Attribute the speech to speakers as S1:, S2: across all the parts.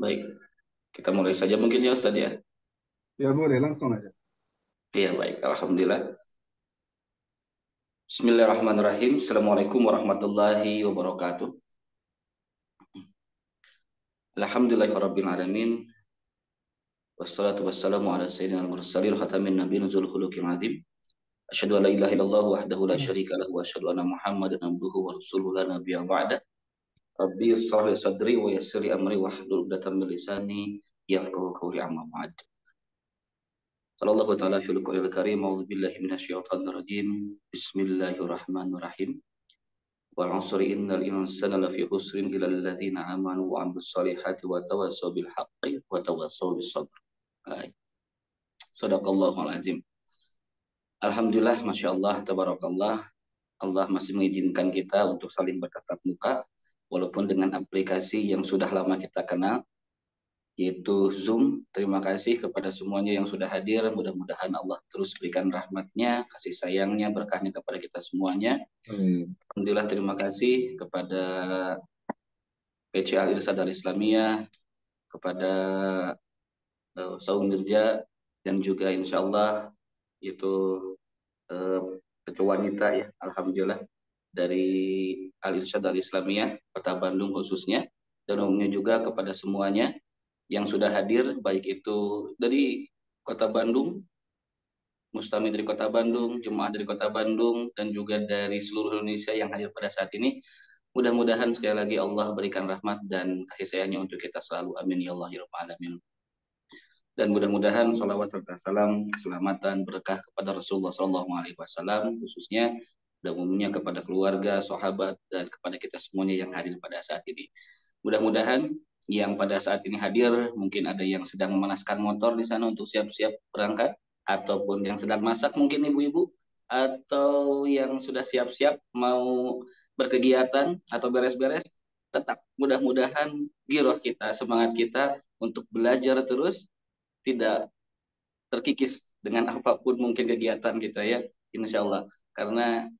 S1: Baik, kita mulai saja mungkin ya Ustaz ya.
S2: Ya boleh, langsung aja.
S1: Iya baik, Alhamdulillah. Bismillahirrahmanirrahim. Assalamualaikum warahmatullahi wabarakatuh. Alhamdulillahirabbil alamin. Wassalatu wassalamu ala sayyidina al-mursalin khatamin nabiyyin zul khuluqil azim. Asyhadu an la ilaha illallah wahdahu la syarika lahu wa asyhadu anna Muhammadan abduhu wa rasuluhu la nabiyya ba'da. Rabbi shrah li sadri wa yassir li amri wahlul 'uqdatam min lisani yafqahu qawli amma ba'd. Sallallahu ta'ala fil Qur'anil Karim. A'udzu billahi minasyaitonir rajim. Bismillahirrahmanirrahim. Wal 'asri innal insana lafi khusrin illa alladziina aamanu wa 'amilus shalihati wa tawassaw bil haqqi wa tawassaw bis sabr. Shadaqallahul azim. Alhamdulillah, masya Allah, tabarakallah. Allah masih mengizinkan kita untuk saling bertatap muka, walaupun dengan aplikasi yang sudah lama kita kenal, yaitu Zoom. Terima kasih kepada semuanya yang sudah hadir. Mudah-mudahan Allah terus berikan rahmatnya, kasih sayangnya, berkahnya kepada kita semuanya.
S2: Amin.
S1: Alhamdulillah, terima kasih kepada PC Al Irsyad Al Islamiyah, kepada Saum Mirja, dan juga insya Allah itu uh, ketua wanita ya, Alhamdulillah, dari Al Irsyad Al Islamiyah Kota Bandung khususnya, dan umumnya juga kepada semuanya yang sudah hadir, baik itu dari Kota Bandung, Mustami dari Kota Bandung, jemaah dari Kota Bandung, dan juga dari seluruh Indonesia yang hadir pada saat ini. Mudah-mudahan sekali lagi Allah berikan rahmat dan kasih sayangnya untuk kita selalu. Amin ya Allah ya Rabbal alamin. Dan mudah-mudahan salawat serta salam keselamatan berkah kepada Rasulullah SAW khususnya, dan umumnya kepada keluarga, sahabat, dan kepada kita semuanya yang hadir pada saat ini. Mudah-mudahan yang pada saat ini hadir, mungkin ada yang sedang memanaskan motor di sana untuk siap-siap berangkat, ataupun yang sedang masak mungkin ibu-ibu, atau yang sudah siap-siap mau berkegiatan atau beres-beres. Tetap mudah-mudahan giroh kita, semangat kita untuk belajar terus, tidak terkikis dengan apapun mungkin kegiatan kita ya, insya Allah. Karena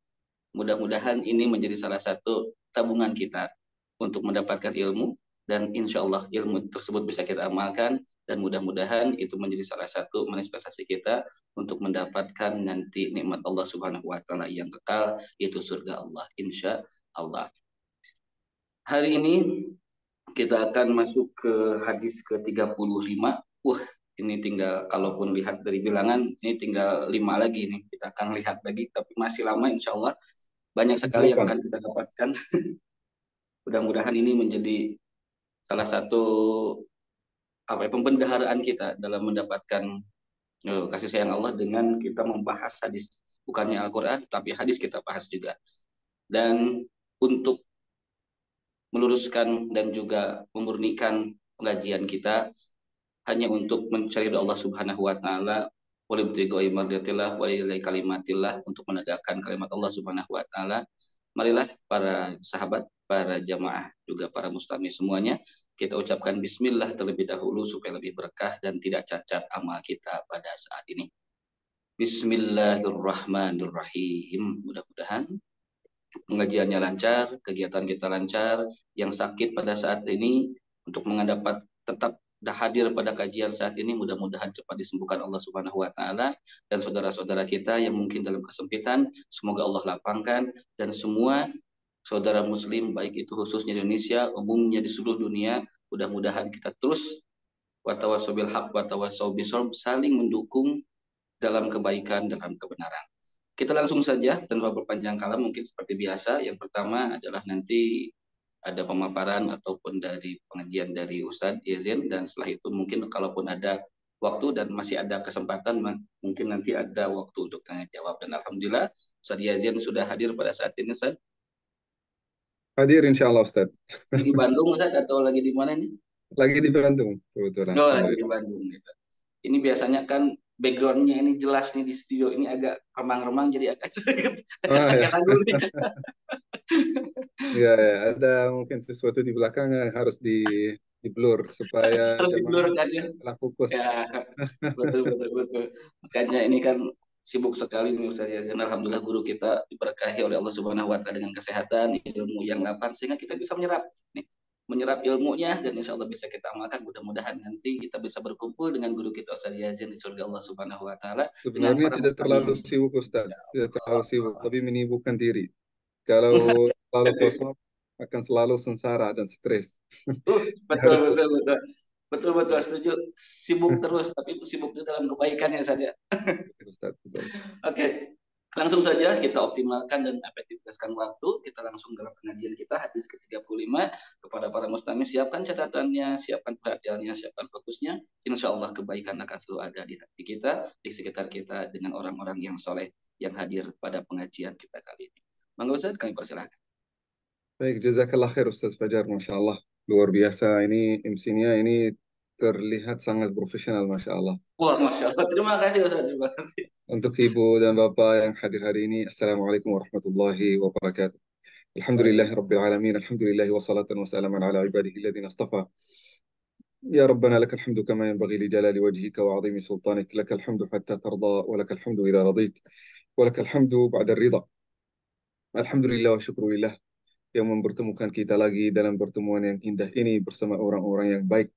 S1: mudah-mudahan ini menjadi salah satu tabungan kita untuk mendapatkan ilmu, dan insya Allah ilmu tersebut bisa kita amalkan, dan mudah-mudahan itu menjadi salah satu manifestasi kita untuk mendapatkan nanti nikmat Allah Subhanahu wa taala yang kekal, yaitu surga Allah insya Allah. Hari ini kita akan masuk ke hadis ke-35. Ini tinggal, kalaupun lihat dari bilangan, ini tinggal 5 lagi nih. Kita akan lihat lagi, tapi masih lama insya Allah. Banyak sekali yang
S2: Silakan.
S1: akan kita dapatkan. Mudah-mudahan ini menjadi salah satu pembendaharaan kita dalam mendapatkan kasih sayang Allah dengan kita membahas hadis. Bukannya Al-Quran, tapi hadis kita bahas juga. Dan untuk meluruskan dan juga memurnikan pengajian kita, hanya untuk mencari Allah Subhanahu wa taala, walibtigoi mardatillah walilai kalimatillah, untuk menegakkan kalimat Allah Subhanahu wa taala. Marilah para sahabat, para jamaah, juga para mustami semuanya, kita ucapkan bismillah terlebih dahulu supaya lebih berkah dan tidak cacat amal kita pada saat ini. Bismillahirrahmanirrahim. Mudah-mudahan pengajiannya lancar, kegiatan kita lancar. Yang sakit pada saat ini untuk mendapat tetap hadir pada kajian saat ini, mudah-mudahan cepat disembuhkan Allah Subhanahu wa taala, dan saudara-saudara kita yang mungkin dalam kesempitan, semoga Allah lapangkan, dan semua saudara muslim baik itu khususnya di Indonesia, umumnya di seluruh dunia, mudah-mudahan kita terus watawasau bil haq watawasau bisabr, saling mendukung dalam kebaikan, dalam kebenaran. Kita langsung saja tanpa berpanjang kala, mungkin seperti biasa. Yang pertama adalah nanti ada pemaparan ataupun dari pengajian dari Ustadz Yazin, dan setelah itu mungkin kalaupun ada waktu dan masih ada kesempatan, mungkin nanti ada waktu untuk tanya jawab. Dan Alhamdulillah Ustadz Yazin sudah hadir pada saat ini. Ustadz
S2: Hadir insya Allah Ustaz.
S1: lagi di Bandung Ustadz atau lagi di mana nih?
S2: Lagi di Bandung kebetulan.
S1: Oh, lagi di
S2: Alhamdulillah.
S1: Bandung gitu. Ini biasanya kan backgroundnya ini jelas nih, di studio ini agak remang-remang, jadi agak sedikit
S2: Ah
S1: agak
S2: ya,
S1: ragu nih.
S2: ya, ya. Ada mungkin sesuatu di belakangnya yang harus di blur supaya
S1: Harus
S2: jemaah
S1: diblurkan ya.
S2: telah fokus.
S1: Ya, betul betul betul. Makanya ini kan sibuk sekali nih Ustaz Yazin. Alhamdulillah guru kita diberkahi oleh Allah Subhanahu wa taala dengan kesehatan, ilmu yang lapang, sehingga kita bisa menyerap nih. menyerap ilmunya dan insya Allah bisa kita amalkan. Mudah-mudahan nanti kita bisa berkumpul dengan guru kita Ustaz Yazin di surga Allah Subhanahu wa taala dengan
S2: Sebenarnya
S1: para
S2: tidak
S1: mustami'in
S2: terlalu
S1: di sini.
S2: sibuk Ustaz,
S1: Insya
S2: tidak terlalu sibuk,
S1: Allah.
S2: tapi menyibukkan diri. Kalau terlalu kosong akan selalu sengsara dan stres. Jadi
S1: Betul
S2: harus
S1: betul betul. Betul betul setuju. Sibuk terus tapi sibuk itu dalam kebaikannya saja.
S2: Ustaz, betul.
S1: Oke, langsung saja kita optimalkan dan efektifkan waktu. Kita langsung dalam pengajian kita hadis ke-35 kepada para mustami. Siapkan catatannya, siapkan perhatiannya, siapkan fokusnya. Insya Allah kebaikan akan selalu ada di hati kita, di sekitar kita dengan orang-orang yang soleh yang hadir pada pengajian kita kali ini. Mangga Ustaz, kami persilahkan.
S2: Baik, jazakallah khair Ustaz Fajar, Masya Allah. Luar biasa, ini MC-nya ini terlihat sangat profesional, Masya Allah.
S1: Wah, Masya Allah. Terima kasih Ustaz, terima kasih.
S2: Untuk Ibu dan Bapak yang hadir hari ini, Assalamualaikum warahmatullahi wabarakatuh. Alhamdulillahi Rabbil
S1: Waalaikumsalam.
S2: Alamin, Alhamdulillahi wassalatan wassalaman ala ibadihi alladhina astafa. يا ربنا لك الحمد كما ينبغي لجلال وجهك وعظيم سلطانك لك الحمد حتى ترضى ولك الحمد إذا رضيت ولك الحمد بعد الرضا. Alhamdulillah wa syukurillah yang mempertemukan kita lagi dalam pertemuan yang indah ini bersama orang-orang yang baik.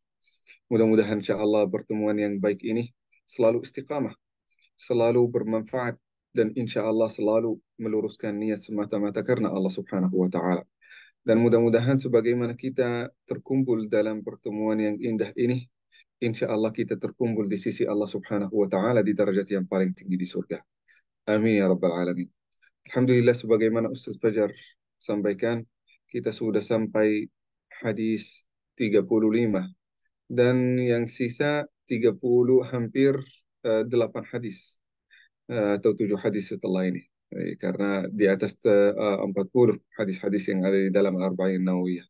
S2: Mudah-mudahan insya Allah pertemuan yang baik ini selalu istiqamah, selalu bermanfaat, dan insya Allah selalu meluruskan niat semata-mata karena Allah Subhanahu wa Ta'ala. Dan mudah-mudahan sebagaimana kita terkumpul dalam pertemuan yang indah ini, insya Allah kita terkumpul di sisi Allah Subhanahu wa Ta'ala di derajat yang paling tinggi di surga. Amin ya Rabbal Alamin. Alhamdulillah sebagaimana Ustaz Fajar sampaikan, kita sudah sampai hadis 35 dan yang sisa 30 hampir 8 hadis atau 7 hadis setelah ini. Karena di atas 40 hadis-hadis yang ada di dalam Arba'in Nawawiyah.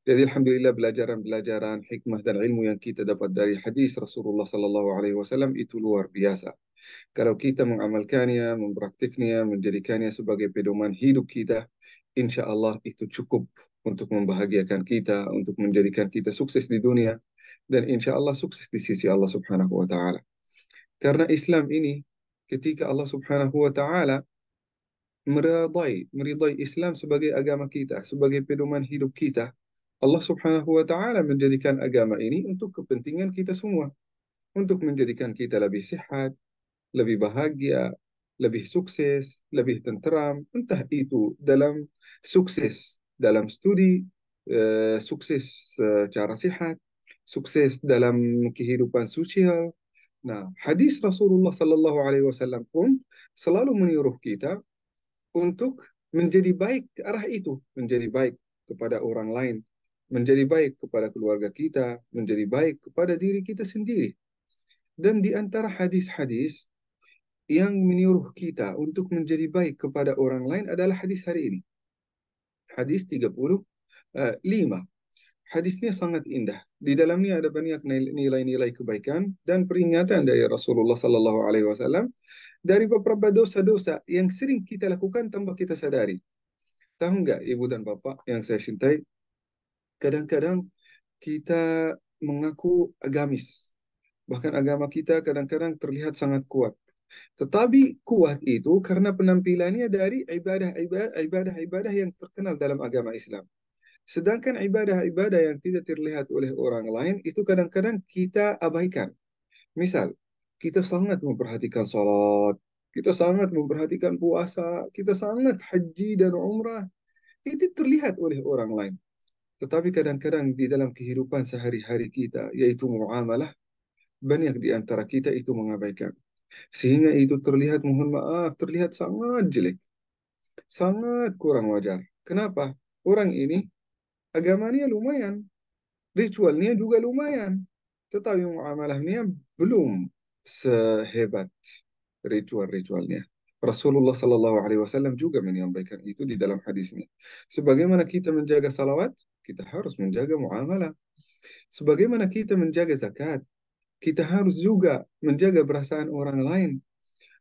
S2: Jadi Alhamdulillah pelajaran-pelajaran hikmah dan ilmu yang kita dapat dari hadis Rasulullah Sallallahu Alaihi Wasallam itu luar biasa. Kalau kita mengamalkannya, mempraktiknya, menjadikannya sebagai pedoman hidup kita, insya Allah itu cukup untuk membahagiakan kita, untuk menjadikan kita sukses di dunia, dan insya Allah sukses di sisi Allah Subhanahu wa Ta'ala. Karena Islam ini, ketika Allah Subhanahu wa Ta'ala meridai Islam sebagai agama kita, sebagai pedoman hidup kita, Allah Subhanahu wa Ta'ala menjadikan agama ini untuk kepentingan kita semua, untuk menjadikan kita lebih sehat, lebih bahagia, lebih sukses, lebih tenteram, entah itu dalam sukses dalam studi, sukses cara sehat, sukses dalam kehidupan sosial. Nah, hadis Rasulullah Sallallahu Alaihi Wasallam pun selalu menyuruh kita untuk menjadi baik ke arah itu, menjadi baik kepada orang lain, menjadi baik kepada keluarga kita, menjadi baik kepada diri kita sendiri. Dan di antara hadis-hadis yang menyuruh kita untuk menjadi baik kepada orang lain adalah hadis hari ini. Hadis 35. Hadisnya sangat indah. Di dalamnya ada banyak nilai-nilai kebaikan dan peringatan dari Rasulullah Sallallahu Alaihi Wasallam dari beberapa dosa-dosa yang sering kita lakukan tanpa kita sadari. Tahu nggak, Ibu dan Bapak yang saya cintai, kadang-kadang kita mengaku agamis. Bahkan agama kita kadang-kadang terlihat sangat kuat. Tetapi kuat itu karena penampilannya dari ibadah-ibadah yang terkenal dalam agama Islam. Sedangkan ibadah-ibadah yang tidak terlihat oleh orang lain itu kadang-kadang kita abaikan. Misal, kita sangat memperhatikan salat, kita sangat memperhatikan puasa, kita sangat haji dan umrah. Itu terlihat oleh orang lain. Tetapi kadang-kadang di dalam kehidupan sehari-hari kita, yaitu muamalah, banyak di antara kita itu mengabaikan. Sehingga itu terlihat, mohon maaf, terlihat sangat jelek, sangat kurang wajar. Kenapa? Orang ini agamanya lumayan, ritualnya juga lumayan, tetapi muamalahnya belum sehebat ritual-ritualnya. Rasulullah Sallallahu Alaihi Wasallam juga menyampaikan itu di dalam hadisnya. Sebagaimana kita menjaga salawat, kita harus menjaga muamalah. Sebagaimana kita menjaga zakat, kita harus juga menjaga perasaan orang lain.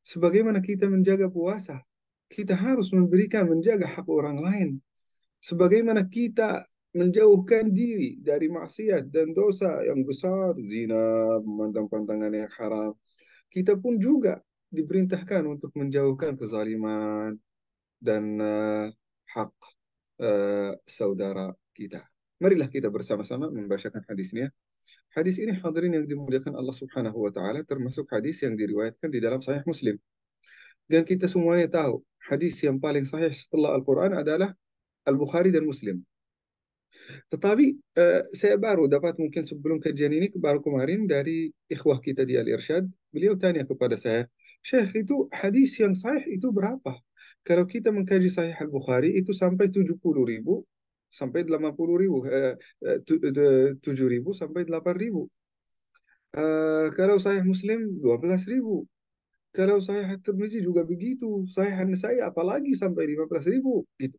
S2: Sebagaimana kita menjaga puasa, kita harus menjaga hak orang lain. Sebagaimana kita menjauhkan diri dari maksiat dan dosa yang besar, zina, memandang pandangan yang haram, kita pun juga diperintahkan untuk menjauhkan kezaliman dan hak saudara kita. Marilah kita bersama-sama membacakan hadisnya. Hadis ini hadirin yang dimuliakan Allah Subhanahu wa taala termasuk hadis yang diriwayatkan di dalam Sahih Muslim. Dan kita semuanya tahu, hadis yang paling sahih setelah Al-Quran adalah Al-Bukhari dan Muslim. Tetapi saya baru dapat mungkin sebelum kajian ini baru kemarin dari ikhwah kita di Al-Irsyad, beliau tanya kepada saya, Syekh itu hadis yang sahih itu berapa? Kalau kita mengkaji Sahih Al-Bukhari itu sampai 70.000 sampai 80.000, 7.000 sampai 8.000. Kalau Sahih Muslim 12.000. Kalau Sahih At-Tirmizi juga begitu. Sahih An-Nasai apalagi sampai 15.000 gitu.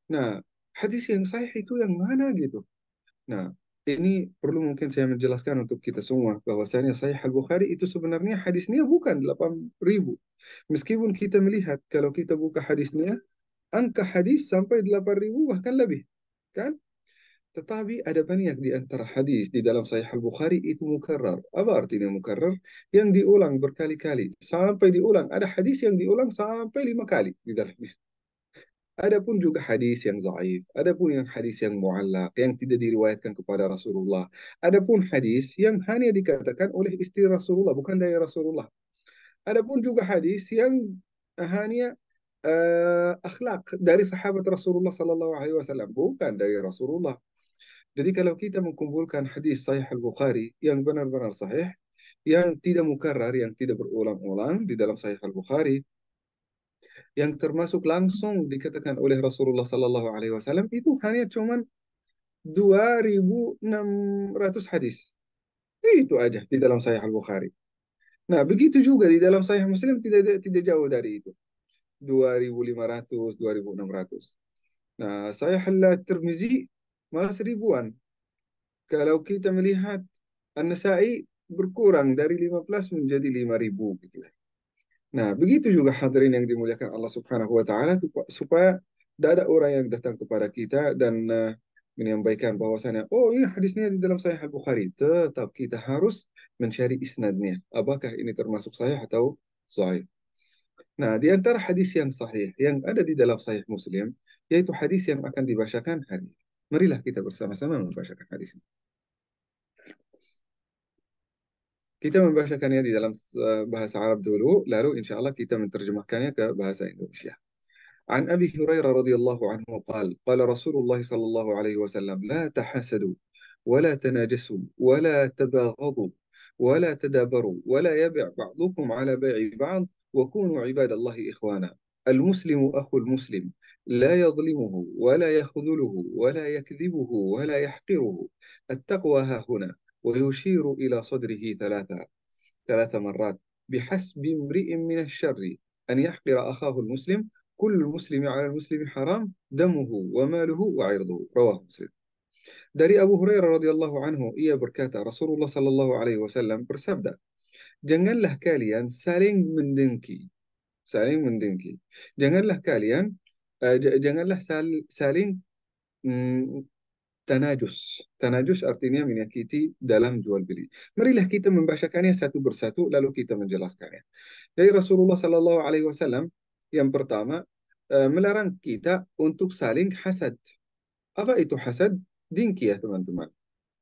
S2: Nah, hadis yang sahih itu yang mana gitu? Nah, ini perlu mungkin saya menjelaskan untuk kita semua bahwasanya Sahih Al-Bukhari itu sebenarnya hadisnya bukan 8.000. Meskipun kita melihat kalau kita buka hadisnya, angka hadis sampai 8.000 bahkan lebih. Kan? Tetapi ada banyak di antara hadis di dalam Sahih Al-Bukhari itu mukarrar. Apa artinya mukarrar? Yang diulang berkali-kali. Sampai diulang. Ada hadis yang diulang sampai 5 kali di dalamnya. Adapun juga hadis yang zaif, adapun yang hadis yang muallak, yang tidak diriwayatkan kepada Rasulullah. Adapun hadis yang hanya dikatakan oleh istri Rasulullah, bukan dari Rasulullah. Adapun juga hadis yang hanya akhlak dari sahabat Rasulullah Sallallahu Alaihi Wasallam, bukan dari Rasulullah. Jadi kalau kita mengumpulkan hadis Sahih Al-Bukhari yang benar-benar sahih, yang tidak mukarrar, yang tidak berulang-ulang di dalam Sahih Al-Bukhari, yang termasuk langsung dikatakan oleh Rasulullah Sallallahu Alaihi Wasallam itu hanya cuman 2.600 hadis. Itu aja di dalam Sahih Al-Bukhari. Nah, begitu juga di dalam Sahih Muslim tidak jauh dari itu. 2.500, 2.600. Nah, Sahih Al-Tirmizi malah seribuan. Kalau kita melihat An-Nasai berkurang dari 15 menjadi 5.000 gitu. Nah, begitu juga hadirin yang dimuliakan Allah Subhanahu wa taala supaya tidak ada orang yang datang kepada kita dan menyampaikan bahwasanya oh ini hadisnya di dalam Sahih Al-Bukhari. Tetap kita harus mencari isnadnya. Apakah ini termasuk sahih atau sahih? Nah, di antara hadis yang sahih yang ada di dalam Sahih Muslim yaitu hadis yang akan dibacakan hari ini. Marilah kita bersama-sama membacakan hadis ini. Kita membacakannya di dalam bahasa Arab dulu, lalu insya Allah kita menerjemahkannya ke bahasa Indonesia. عن أبي هريرة رضي الله عنه قال قال رسول الله صلى الله عليه وسلم لا تحاسدوا ولا تناجسوا ولا تباغضوا ولا تدابروا ولا يبع بعضكم على بيع بعض وكونوا عباد الله إخوانا المسلم أخو المسلم لا يظلمه ولا يخذله ولا يكذبه ولا يحقره التقوى ها هنا ويشير إلى صدره ثلاث مرات بحسب امرئ من الشر أن يحقر أخاه المسلم كل المسلم على المسلم حرام دمه وماله وعرضه رواه مسلم. Dari Abu Hurairah radhiyallahu anhu ia berkata Rasulullah sallallahu alaihi wasallam bersabda, janganlah kalian saling mendengki. Janganlah kalian janganlah saling mm, tanajus. Tanajus artinya menyakiti dalam jual beli. Marilah kita membacakannya satu persatu lalu kita menjelaskannya. Dari Rasulullah Sallallahu Alaihi Wasallam yang pertama melarang kita untuk saling hasad. Apa itu hasad? Dengki ya teman-teman.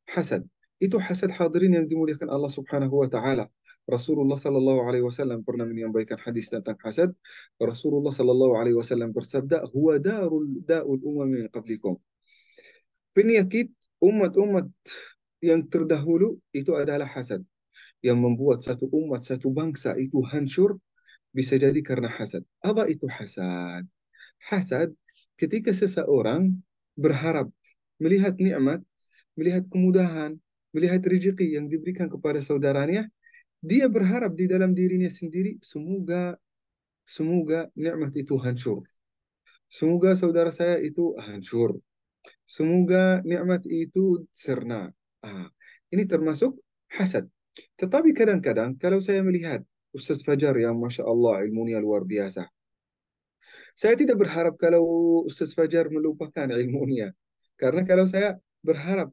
S2: Hasad. Itu hasad hadirin yang dimuliakan Allah Subhanahu wa taala. Rasulullah Sallallahu Alaihi Wasallam pernah menyampaikan hadis tentang hasad. Rasulullah Sallallahu Alaihi Wasallam bersabda, "Huwa da'ul umam min qablikum." Penyakit umat-umat yang terdahulu itu adalah hasad. Yang membuat satu umat, satu bangsa itu hancur bisa jadi karena hasad. Apa itu hasad? Hasad ketika seseorang berharap melihat nikmat, melihat kemudahan, melihat rezeki yang diberikan kepada saudaranya, dia berharap di dalam dirinya sendiri, semoga nikmat itu hancur. Semoga saudara saya itu hancur. Semoga nikmat itu sirna. Ah, ini termasuk hasad. Tetapi kadang-kadang kalau saya melihat Ustaz Fajar yang Masya Allah ilmunya luar biasa. Saya tidak berharap kalau Ustaz Fajar melupakan ilmunya. Karena kalau saya berharap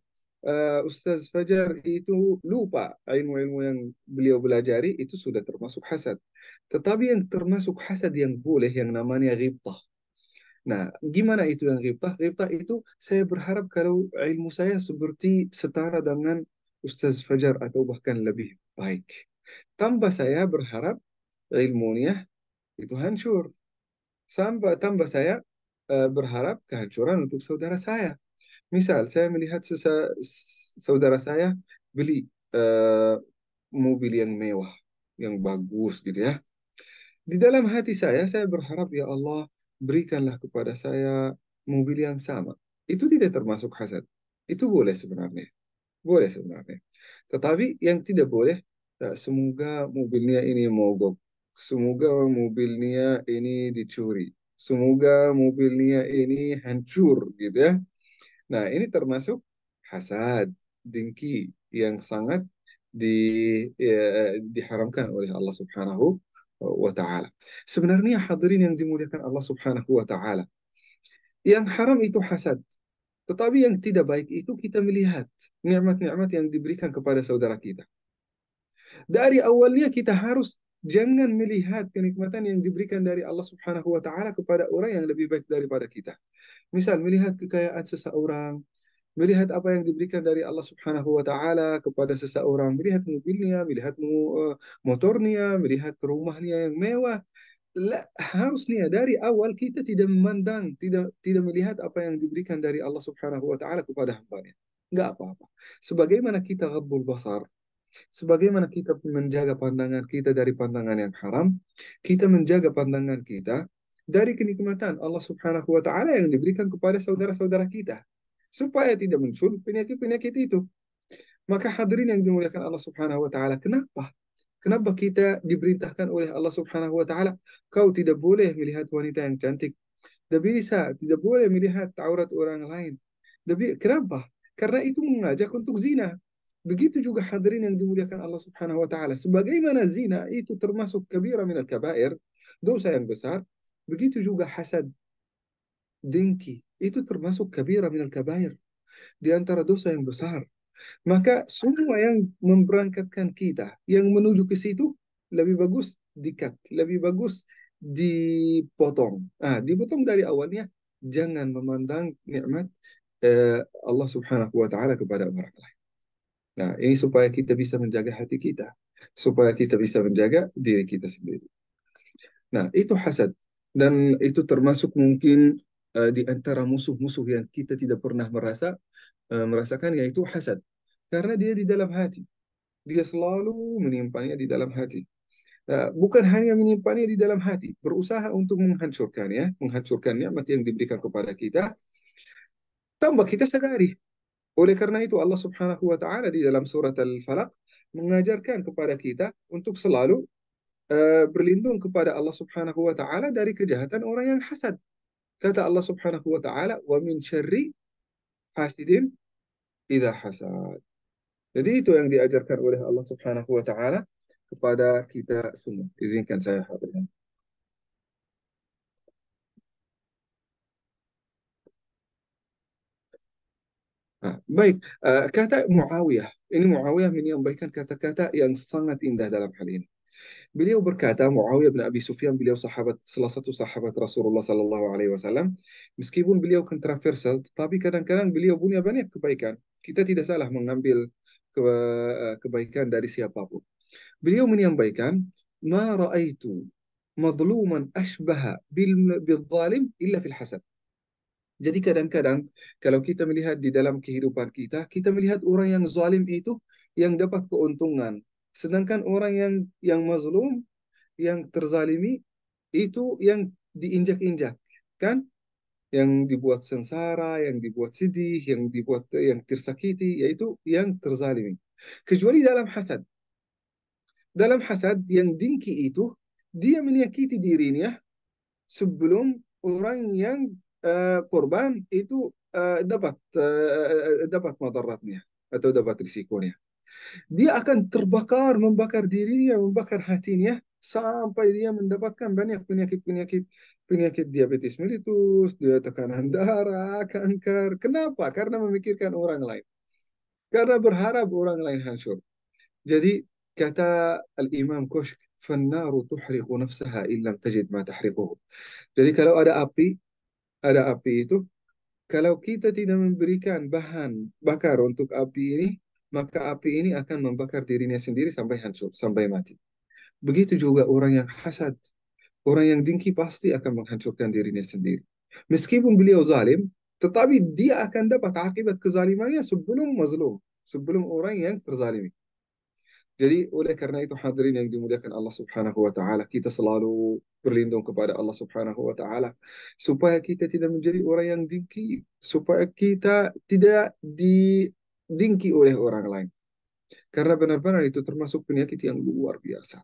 S2: Ustaz Fajar itu lupa ilmu-ilmu yang beliau belajari, itu sudah termasuk hasad. Tetapi yang termasuk hasad yang boleh, yang namanya ghibtah. Nah, gimana itu yang ghibtah? Ghibtah itu saya berharap kalau ilmu saya seperti setara dengan Ustaz Fajar atau bahkan lebih baik. Tambah saya berharap ilmunya itu hancur. Tambah saya berharap kehancuran untuk saudara saya. Misal, saya melihat saudara saya beli mobil yang mewah, yang bagus gitu ya. Di dalam hati saya berharap, ya Allah, berikanlah kepada saya mobil yang sama. Itu tidak termasuk hasad. Itu boleh sebenarnya. Boleh sebenarnya. Tetapi yang tidak boleh, semoga mobilnya ini mogok. Semoga mobilnya ini dicuri. Semoga mobilnya ini hancur gitu ya. Nah, ini termasuk hasad, dengki yang sangat diharamkan oleh Allah Subhanahu wa taala. Sebenarnya hadirin yang dimuliakan Allah Subhanahu wa taala, yang haram itu hasad. Tetapi yang tidak baik itu kita melihat nikmat-nikmat yang diberikan kepada saudara kita. Dari awalnya kita harus jangan melihat kenikmatan yang diberikan dari Allah Subhanahu wa taala kepada orang yang lebih baik daripada kita. Misal melihat kekayaan seseorang, melihat apa yang diberikan dari Allah Subhanahu wa taala kepada seseorang, melihat mobilnya, melihat motornya, melihat rumahnya yang mewah. La, harusnya dari awal kita tidak memandang, tidak melihat apa yang diberikan dari Allah Subhanahu wa taala kepada hambanya. Enggak apa-apa. Sebagaimana kita ghaddul basar, sebagaimana kita menjaga pandangan kita dari pandangan yang haram, kita menjaga pandangan kita dari kenikmatan Allah Subhanahu wa taala yang diberikan kepada saudara-saudara kita supaya tidak muncul penyakit-penyakit itu. Maka hadirin yang dimuliakan Allah Subhanahu wa taala, kenapa? Kenapa kita diperintahkan oleh Allah Subhanahu wa taala, kau tidak boleh melihat wanita yang cantik, tidak bisa, tidak boleh melihat aurat orang lain. Tapi kenapa? Karena itu mengajak untuk zina. Begitu juga hadirin yang dimuliakan Allah Subhanahu wa taala. Sebagaimana zina itu termasuk kabira minal kabair, dosa yang besar, begitu juga hasad, dengki, itu termasuk kabira minal kabair, di antara dosa yang besar. Maka semua yang memberangkatkan kita, yang menuju ke situ, lebih bagus dikat, lebih bagus dipotong. Dipotong dari awalnya, jangan memandang nikmat Allah Subhanahu wa taala kepada orang lain. Nah, ini supaya kita bisa menjaga hati kita, supaya kita bisa menjaga diri kita sendiri. Nah, itu hasad. Dan itu termasuk mungkin di antara musuh-musuh yang kita tidak pernah merasakan, yaitu hasad. Karena dia di dalam hati. Dia selalu menyimpannya di dalam hati. Bukan hanya menyimpannya di dalam hati, berusaha untuk menghancurkannya, menghancurkan nikmat yang diberikan kepada kita, tambah kita sadari. Oleh karena itu Allah Subhanahu wa taala di dalam surat Al-Falaq mengajarkan kepada kita untuk selalu berlindung kepada Allah Subhanahu wa taala dari kejahatan orang yang hasad. Kata Allah Subhanahu wa taala, "Wa min syarri hasidin idza hasad." Jadi itu yang diajarkan oleh Allah Subhanahu wa taala kepada kita semua. Izinkan saya hadirkan. Baik, kata Muawiyah. Ini Muawiyah menyampaikan kata-kata yang sangat indah dalam hal ini. Beliau berkata, Muawiyah bin Abi Sufyan, beliau salah satu sahabat Rasulullah Sallallahu Alaihi Wasallam. Meskipun beliau kontroversial, tetapi kadang-kadang beliau punya banyak kebaikan. Kita tidak salah mengambil kebaikan dari siapapun. Beliau menyampaikan, "Ma ra'aitu madluman ashbaha bil zalim illa fil hasad." Jadi kadang-kadang kalau kita melihat di dalam kehidupan kita, kita melihat orang yang zalim itu yang dapat keuntungan. Sedangkan orang yang mazlum, yang terzalimi itu yang diinjak-injak, kan? Yang dibuat sengsara, yang dibuat sedih, yang tersakiti, yaitu yang terzalimi. Kecuali dalam hasad. Dalam hasad yang dengki itu, dia menyakiti dirinya sebelum orang yang korban itu dapat madaratnya atau dapat risikonya. Dia akan terbakar, membakar dirinya, membakar hatinya sampai dia mendapatkan banyak penyakit diabetes mellitus, dia tekanan darah, kanker. Kenapa? Karena memikirkan orang lain. Karena berharap orang lain hancur. Jadi kata Al-Imam Kushk, "Fannaru tuhriqu nafsaha illam tajid ma tahriquhu." Jadi kalau ada api, Ada api itu, kalau kita tidak memberikan bahan bakar untuk api ini, maka api ini akan membakar dirinya sendiri sampai hancur, sampai mati. Begitu juga orang yang hasad, orang yang dengki pasti akan menghancurkan dirinya sendiri. Meskipun beliau zalim, tetapi dia akan dapat akibat kezalimannya sebelum mazlum, sebelum orang yang terzalimi. Jadi oleh karena itu hadirin yang dimuliakan Allah Subhanahu wa taala, kita selalu berlindung kepada Allah Subhanahu wa taala supaya kita tidak menjadi orang yang dengki, supaya kita tidak didengki oleh orang lain. Karena benar-benar itu termasuk penyakit yang luar biasa.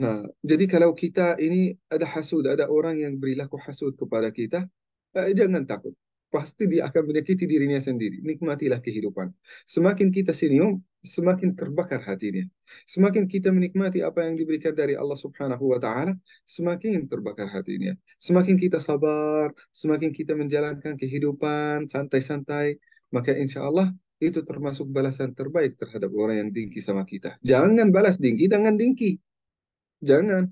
S2: Nah, jadi kalau kita ini ada hasud, ada orang yang berilaku hasud kepada kita, jangan takut. Pasti dia akan menyakiti dirinya sendiri. Nikmatilah kehidupan. Semakin kita senyum, semakin terbakar hatinya. Semakin kita menikmati apa yang diberikan dari Allah Subhanahu wa taala, semakin terbakar hatinya. Semakin kita sabar, semakin kita menjalankan kehidupan santai-santai, maka insya Allah itu termasuk balasan terbaik terhadap orang yang dengki sama kita. Jangan balas dengki dengan dengki. Jangan.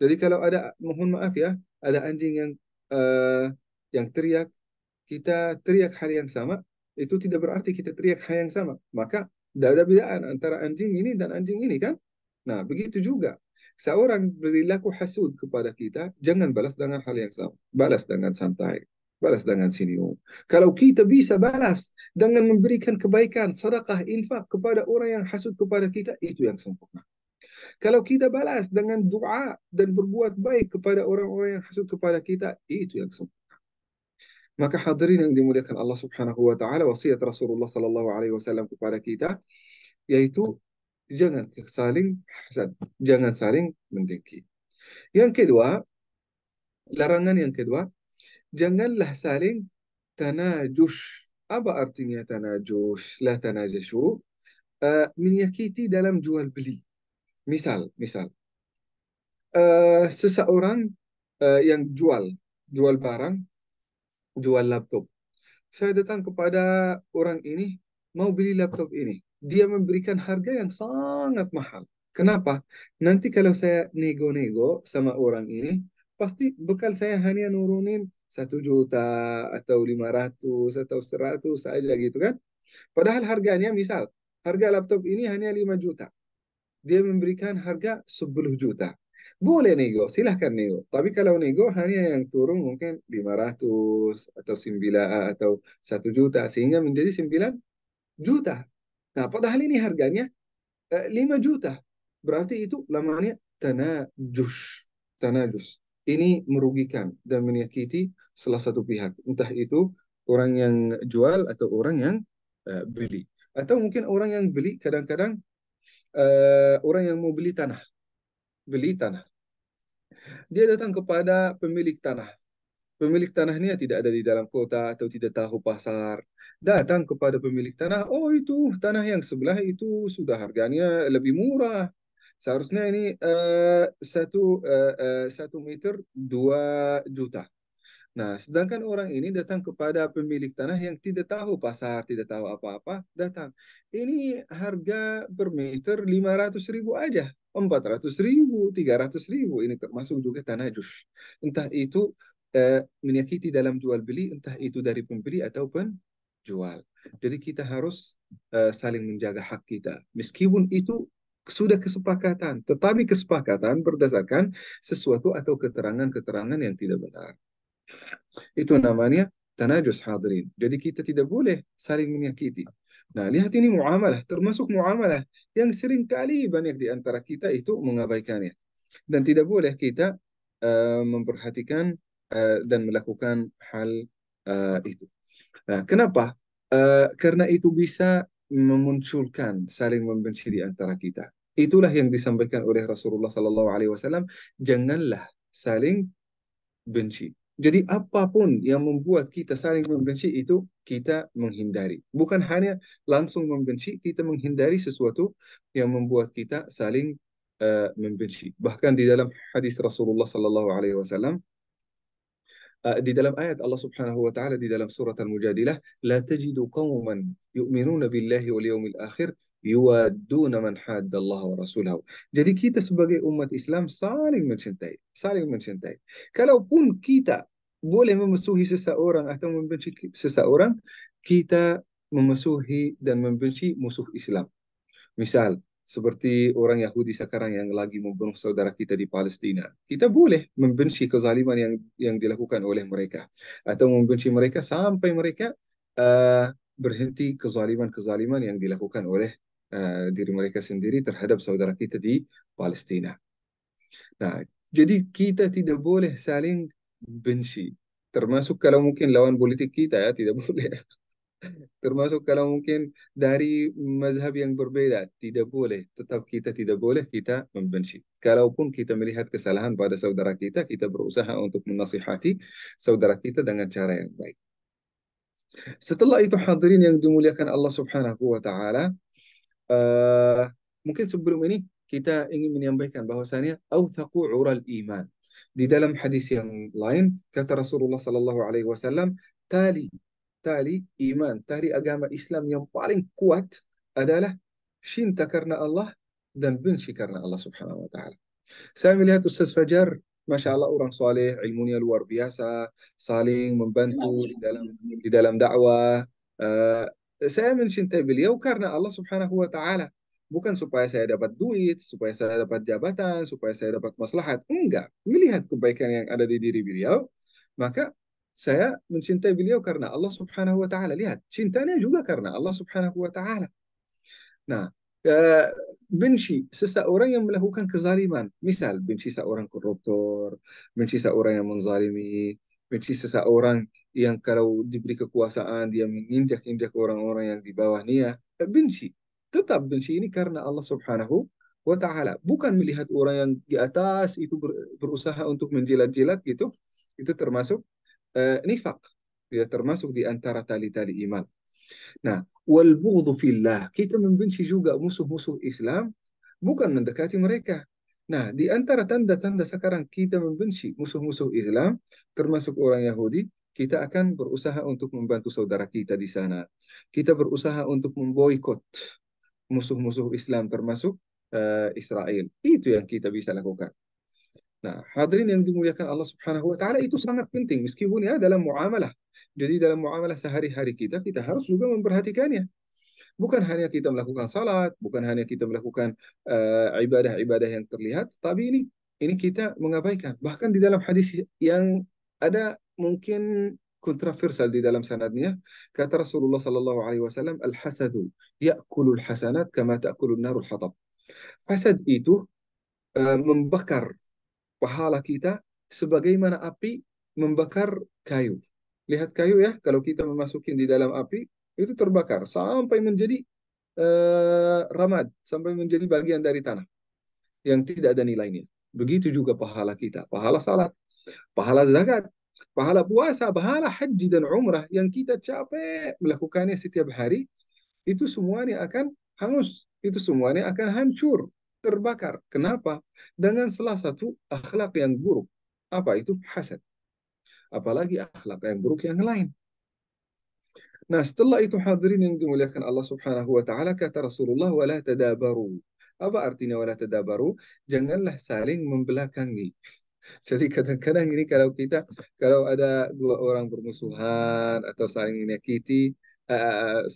S2: Jadi kalau ada, mohon maaf ya, ada anjing eh, yang teriak, kita teriak hal yang sama, itu tidak berarti kita teriak hal yang sama. Maka tidak ada bedaan antara anjing ini dan anjing ini kan? Nah, begitu juga. Seorang berlaku hasud kepada kita, jangan balas dengan hal yang sama. Balas dengan santai. Balas dengan senyum. Kalau kita bisa balas dengan memberikan kebaikan, sedekah, infak kepada orang yang hasud kepada kita, itu yang sempurna. Kalau kita balas dengan doa dan berbuat baik kepada orang-orang yang hasut kepada kita, itu yang sempurna. Maka hadirin yang dimuliakan Allah Subhanahu wa taala, wasiat Rasulullah sallallahu alaihi wasallam kepada kita yaitu jangan saling hasad, jangan saling mendengki. Yang kedua, larangan yang kedua, janganlah saling tanajush. Apa artinya tanajush? La tanajashu. Menyakiti dalam jual beli. Misal, seseorang yang jual barang, jual laptop. Saya datang kepada orang ini, mau beli laptop ini. Dia memberikan harga yang sangat mahal. Kenapa? Nanti kalau saya nego-nego sama orang ini, pasti bekal saya hanya nurunin 1 juta atau 500 atau 100 saja gitu kan. Padahal harganya misal, harga laptop ini hanya 5 juta. Dia memberikan harga 10 juta. Boleh nego, silahkan nego. Tapi kalau nego hanya yang turun mungkin 500 atau 9 atau 1 juta sehingga menjadi 9 juta. Nah, padahal ini harganya 5 juta. Berarti itu namanya tanajus. Tanajus. Ini merugikan dan menyakiti salah satu pihak. Entah itu orang yang jual atau orang yang beli. Atau mungkin orang yang beli kadang-kadang orang yang mau beli tanah. Dia datang kepada pemilik tanah. Pemilik tanah ini tidak ada di dalam kota atau tidak tahu pasar. Datang kepada pemilik tanah, oh itu tanah yang sebelah itu sudah harganya lebih murah. Seharusnya ini 1 meter 2 juta. Nah, sedangkan orang ini datang kepada pemilik tanah yang tidak tahu pasar, tidak tahu apa-apa, datang. Ini harga per meter 500 ribu aja, 400 ribu, 300 ribu. Ini termasuk juga tanah jus. Entah itu menyakiti dalam jual beli, entah itu dari pembeli ataupun jual. Jadi kita harus saling menjaga hak kita. Meskipun itu sudah kesepakatan, tetapi kesepakatan berdasarkan sesuatu atau keterangan-keterangan yang tidak benar. Itu namanya tanajus hadirin. Jadi kita tidak boleh saling menyakiti. Nah, lihat ini muamalah, termasuk muamalah yang sering kali banyak di antara kita itu mengabaikannya. Dan tidak boleh kita memperhatikan dan melakukan hal itu. Nah, kenapa? Karena itu bisa memunculkan saling membenci di antara kita. Itulah yang disampaikan oleh Rasulullah Sallallahu Alaihi Wasallam. Janganlah saling benci. Jadi apapun yang membuat kita saling membenci itu kita menghindari. Bukan hanya langsung membenci, kita menghindari sesuatu yang membuat kita saling membenci. Bahkan di dalam hadis Rasulullah Sallallahu Alaihi Wasallam, di dalam ayat Allah Subhanahu wa taala di dalam surat Al-Mujadilah, la tajidu qauman yu'minuna billahi wal yawmil akhir yuwadduna man haddallaha wa rasulahu. Jadi kita sebagai umat Islam saling mencintai, saling mencintai. Kalaupun kita boleh memusuhi seseorang atau membenci seseorang, kita memusuhi dan membenci musuh Islam. Misal, seperti orang Yahudi sekarang yang lagi membunuh saudara kita di Palestina. Kita boleh membenci kezaliman yang dilakukan oleh mereka. Atau membenci mereka sampai mereka berhenti kezaliman-kezaliman yang dilakukan oleh diri mereka sendiri terhadap saudara kita di Palestina. Nah, jadi kita tidak boleh saling benci. Termasuk kalau mungkin lawan politik kita ya, tidak boleh. Termasuk kalau mungkin dari mazhab yang berbeda, tidak boleh. Tetap kita tidak boleh kita membenci. Kalaupun kita melihat kesalahan pada saudara kita berusaha untuk menasihati saudara kita dengan cara yang baik. Setelah itu hadirin yang dimuliakan Allah Subhanahu wa taala, eh, mungkin sebelum ini kita ingin menyampaikan bahwasanya authaqu ural iman. Di dalam hadis yang lain kata Rasulullah sallallahu alaihi wasallam, tali tali iman, tali agama Islam yang paling kuat adalah cinta karena Allah dan benci karena Allah Subhanahu wa taala. Saya melihat Ustaz Fajar, Masya Allah orang soleh, ilmunya luar biasa, saling membantu di dalam dakwah. Eh, saya mencintai beliau karena Allah Subhanahu wa Ta'ala. Bukan supaya saya dapat duit, supaya saya dapat jabatan, supaya saya dapat maslahat. Enggak. Melihat kebaikan yang ada di diri beliau, maka saya mencintai beliau karena Allah Subhanahu wa Ta'ala. Lihat, cintanya juga karena Allah Subhanahu wa Ta'ala. Nah, eh, benci seseorang yang melakukan kezaliman, misal benci seorang koruptor, benci seorang yang menzalimi, benci seseorang yang kalau diberi kekuasaan dia menginjak-injak orang-orang yang di bawahnya, benci. Tetap benci ini karena Allah Subhanahu wa taala, bukan melihat orang yang di atas itu berusaha untuk menjilat-jilat gitu. Itu termasuk nifak. Ya, termasuk di antara tali-tali iman. Nah, wal bughdhu fillah, kita membenci juga musuh-musuh Islam, bukan mendekati mereka. Nah, di antara tanda-tanda sekarang kita membenci musuh-musuh Islam, termasuk orang Yahudi, kita akan berusaha untuk membantu saudara kita di sana. Kita berusaha untuk memboikot musuh-musuh Islam, termasuk Israel. Itu yang kita bisa lakukan. Nah, hadirin yang dimuliakan Allah Subhanahu wa taala, itu sangat penting meskipun ya dalam muamalah. Jadi dalam muamalah sehari-hari kita harus juga memperhatikannya. Bukan hanya kita melakukan salat, bukan hanya kita melakukan ibadah-ibadah yang terlihat, tapi ini kita mengabaikan. Bahkan di dalam hadis yang ada mungkin kontroversial di dalam sanadnya, kata Rasulullah sallallahu alaihi wasallam, al-hasadu ya'kulul hasanat kama ta'kulun narul hatab. Hasad itu membakar pahala kita sebagaimana api membakar kayu. Lihat kayu ya, kalau kita memasukin di dalam api, itu terbakar sampai menjadi ramad, sampai menjadi bagian dari tanah yang tidak ada nilainya. Begitu juga pahala kita, pahala salat, pahala zakat, pahala puasa, pahala haji dan umrah yang kita capek melakukannya setiap hari, itu semuanya akan hangus, itu semuanya akan hancur, terbakar. Kenapa? Dengan salah satu akhlak yang buruk. Apa itu? Hasad. Apalagi akhlak yang buruk yang lain. Nah, setelah itu hadirin yang dimuliakan Allah Subhanahu wa taala, kata Rasulullah, wala tadabaru. Apa artinya wala tadabaru? Janganlah saling membelakangi. Jadi kadang-kadang ini kalau ada dua orang bermusuhan atau saling menyakiti,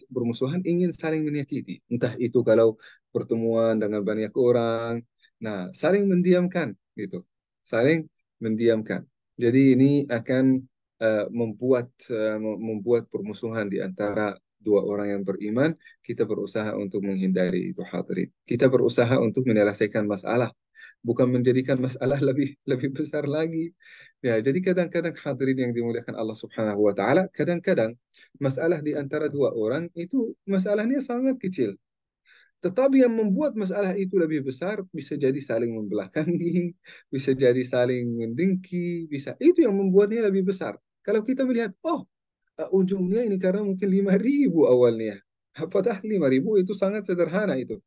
S2: bermusuhan ingin saling menyakiti. Entah itu kalau pertemuan dengan banyak orang, nah saling mendiamkan gitu, saling mendiamkan. Jadi ini akan membuat permusuhan di antara dua orang yang beriman. Kita berusaha untuk menghindari itu hadirin. Kita berusaha untuk menyelesaikan masalah, bukan menjadikan masalah lebih lebih besar lagi. Ya, jadi kadang-kadang hadirin yang dimuliakan Allah Subhanahu wa taala, kadang-kadang masalah di antara dua orang itu masalahnya sangat kecil. Tetapi yang membuat masalah itu lebih besar bisa jadi saling membelakangi, bisa jadi saling mendengki, bisa itu yang membuatnya lebih besar. Kalau kita melihat, oh, ujungnya ini karena mungkin 5.000 awalnya. Padahal 5.000 itu sangat sederhana itu.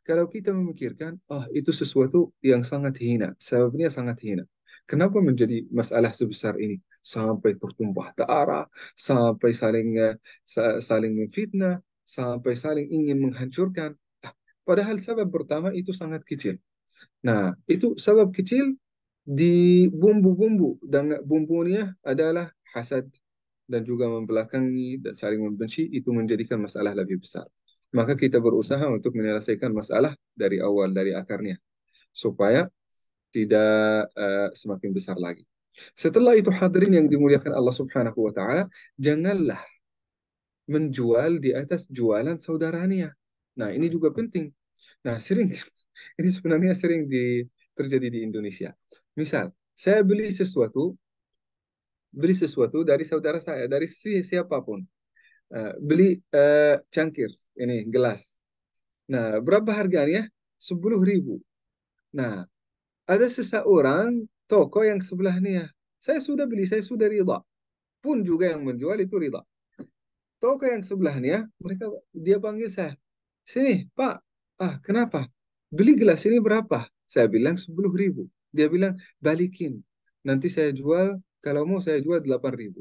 S2: Kalau kita memikirkan, oh itu sesuatu yang sangat hina, sebabnya sangat hina. Kenapa menjadi masalah sebesar ini? Sampai bertumpah darah, sampai saling saling memfitnah, sampai saling ingin menghancurkan. Padahal sebab pertama itu sangat kecil. Nah, itu sebab kecil di bumbu-bumbu, dan bumbunya adalah hasad dan juga membelakangi dan saling membenci, itu menjadikan masalah lebih besar. Maka kita berusaha untuk menyelesaikan masalah dari awal, dari akarnya, supaya tidak semakin besar lagi. Setelah itu hadirin yang dimuliakan Allah Subhanahu wa taala, janganlah menjual di atas jualan saudaranya. Nah, ini juga penting. Nah, sering ini sebenarnya sering terjadi di Indonesia. Misal, saya beli sesuatu dari saudara saya, dari siapapun. Beli cangkir, ini gelas. Nah, berapa harganya? 10.000. Nah, ada seseorang toko yang sebelahnya. Saya sudah beli, saya sudah rida. Pun juga yang menjual itu rida. Toko yang sebelahnya, dia panggil saya. Sini, Pak. Ah, kenapa? Beli gelas ini berapa? Saya bilang 10.000. Dia bilang, balikin. Nanti saya jual, kalau mau saya jual 8.000.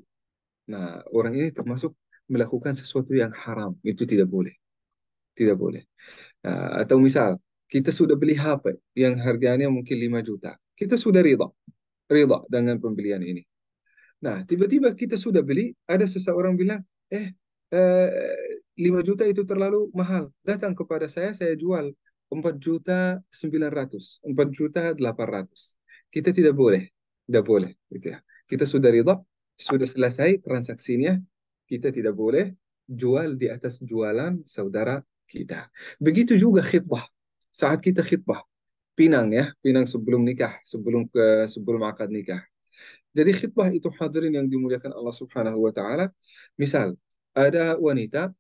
S2: Nah, orang ini termasuk melakukan sesuatu yang haram. Itu tidak boleh. Tidak boleh. Atau misal, kita sudah beli HP yang harganya mungkin 5 juta. Kita sudah rida. Rida dengan pembelian ini. Nah, tiba-tiba kita sudah beli, ada seseorang bilang, eh 5 juta itu terlalu mahal. Datang kepada saya jual 4.900.000, 4.800.000. Kita tidak boleh, gitu ya. Kita sudah ridha, sudah selesai transaksinya, kita tidak boleh jual di atas jualan saudara kita. Begitu juga khitbah. Saat kita khitbah, pinang ya, pinang sebelum nikah, sebelum akad nikah. Jadi khitbah itu hadirin yang dimuliakan Allah Subhanahu wa taala. Misal ada wanita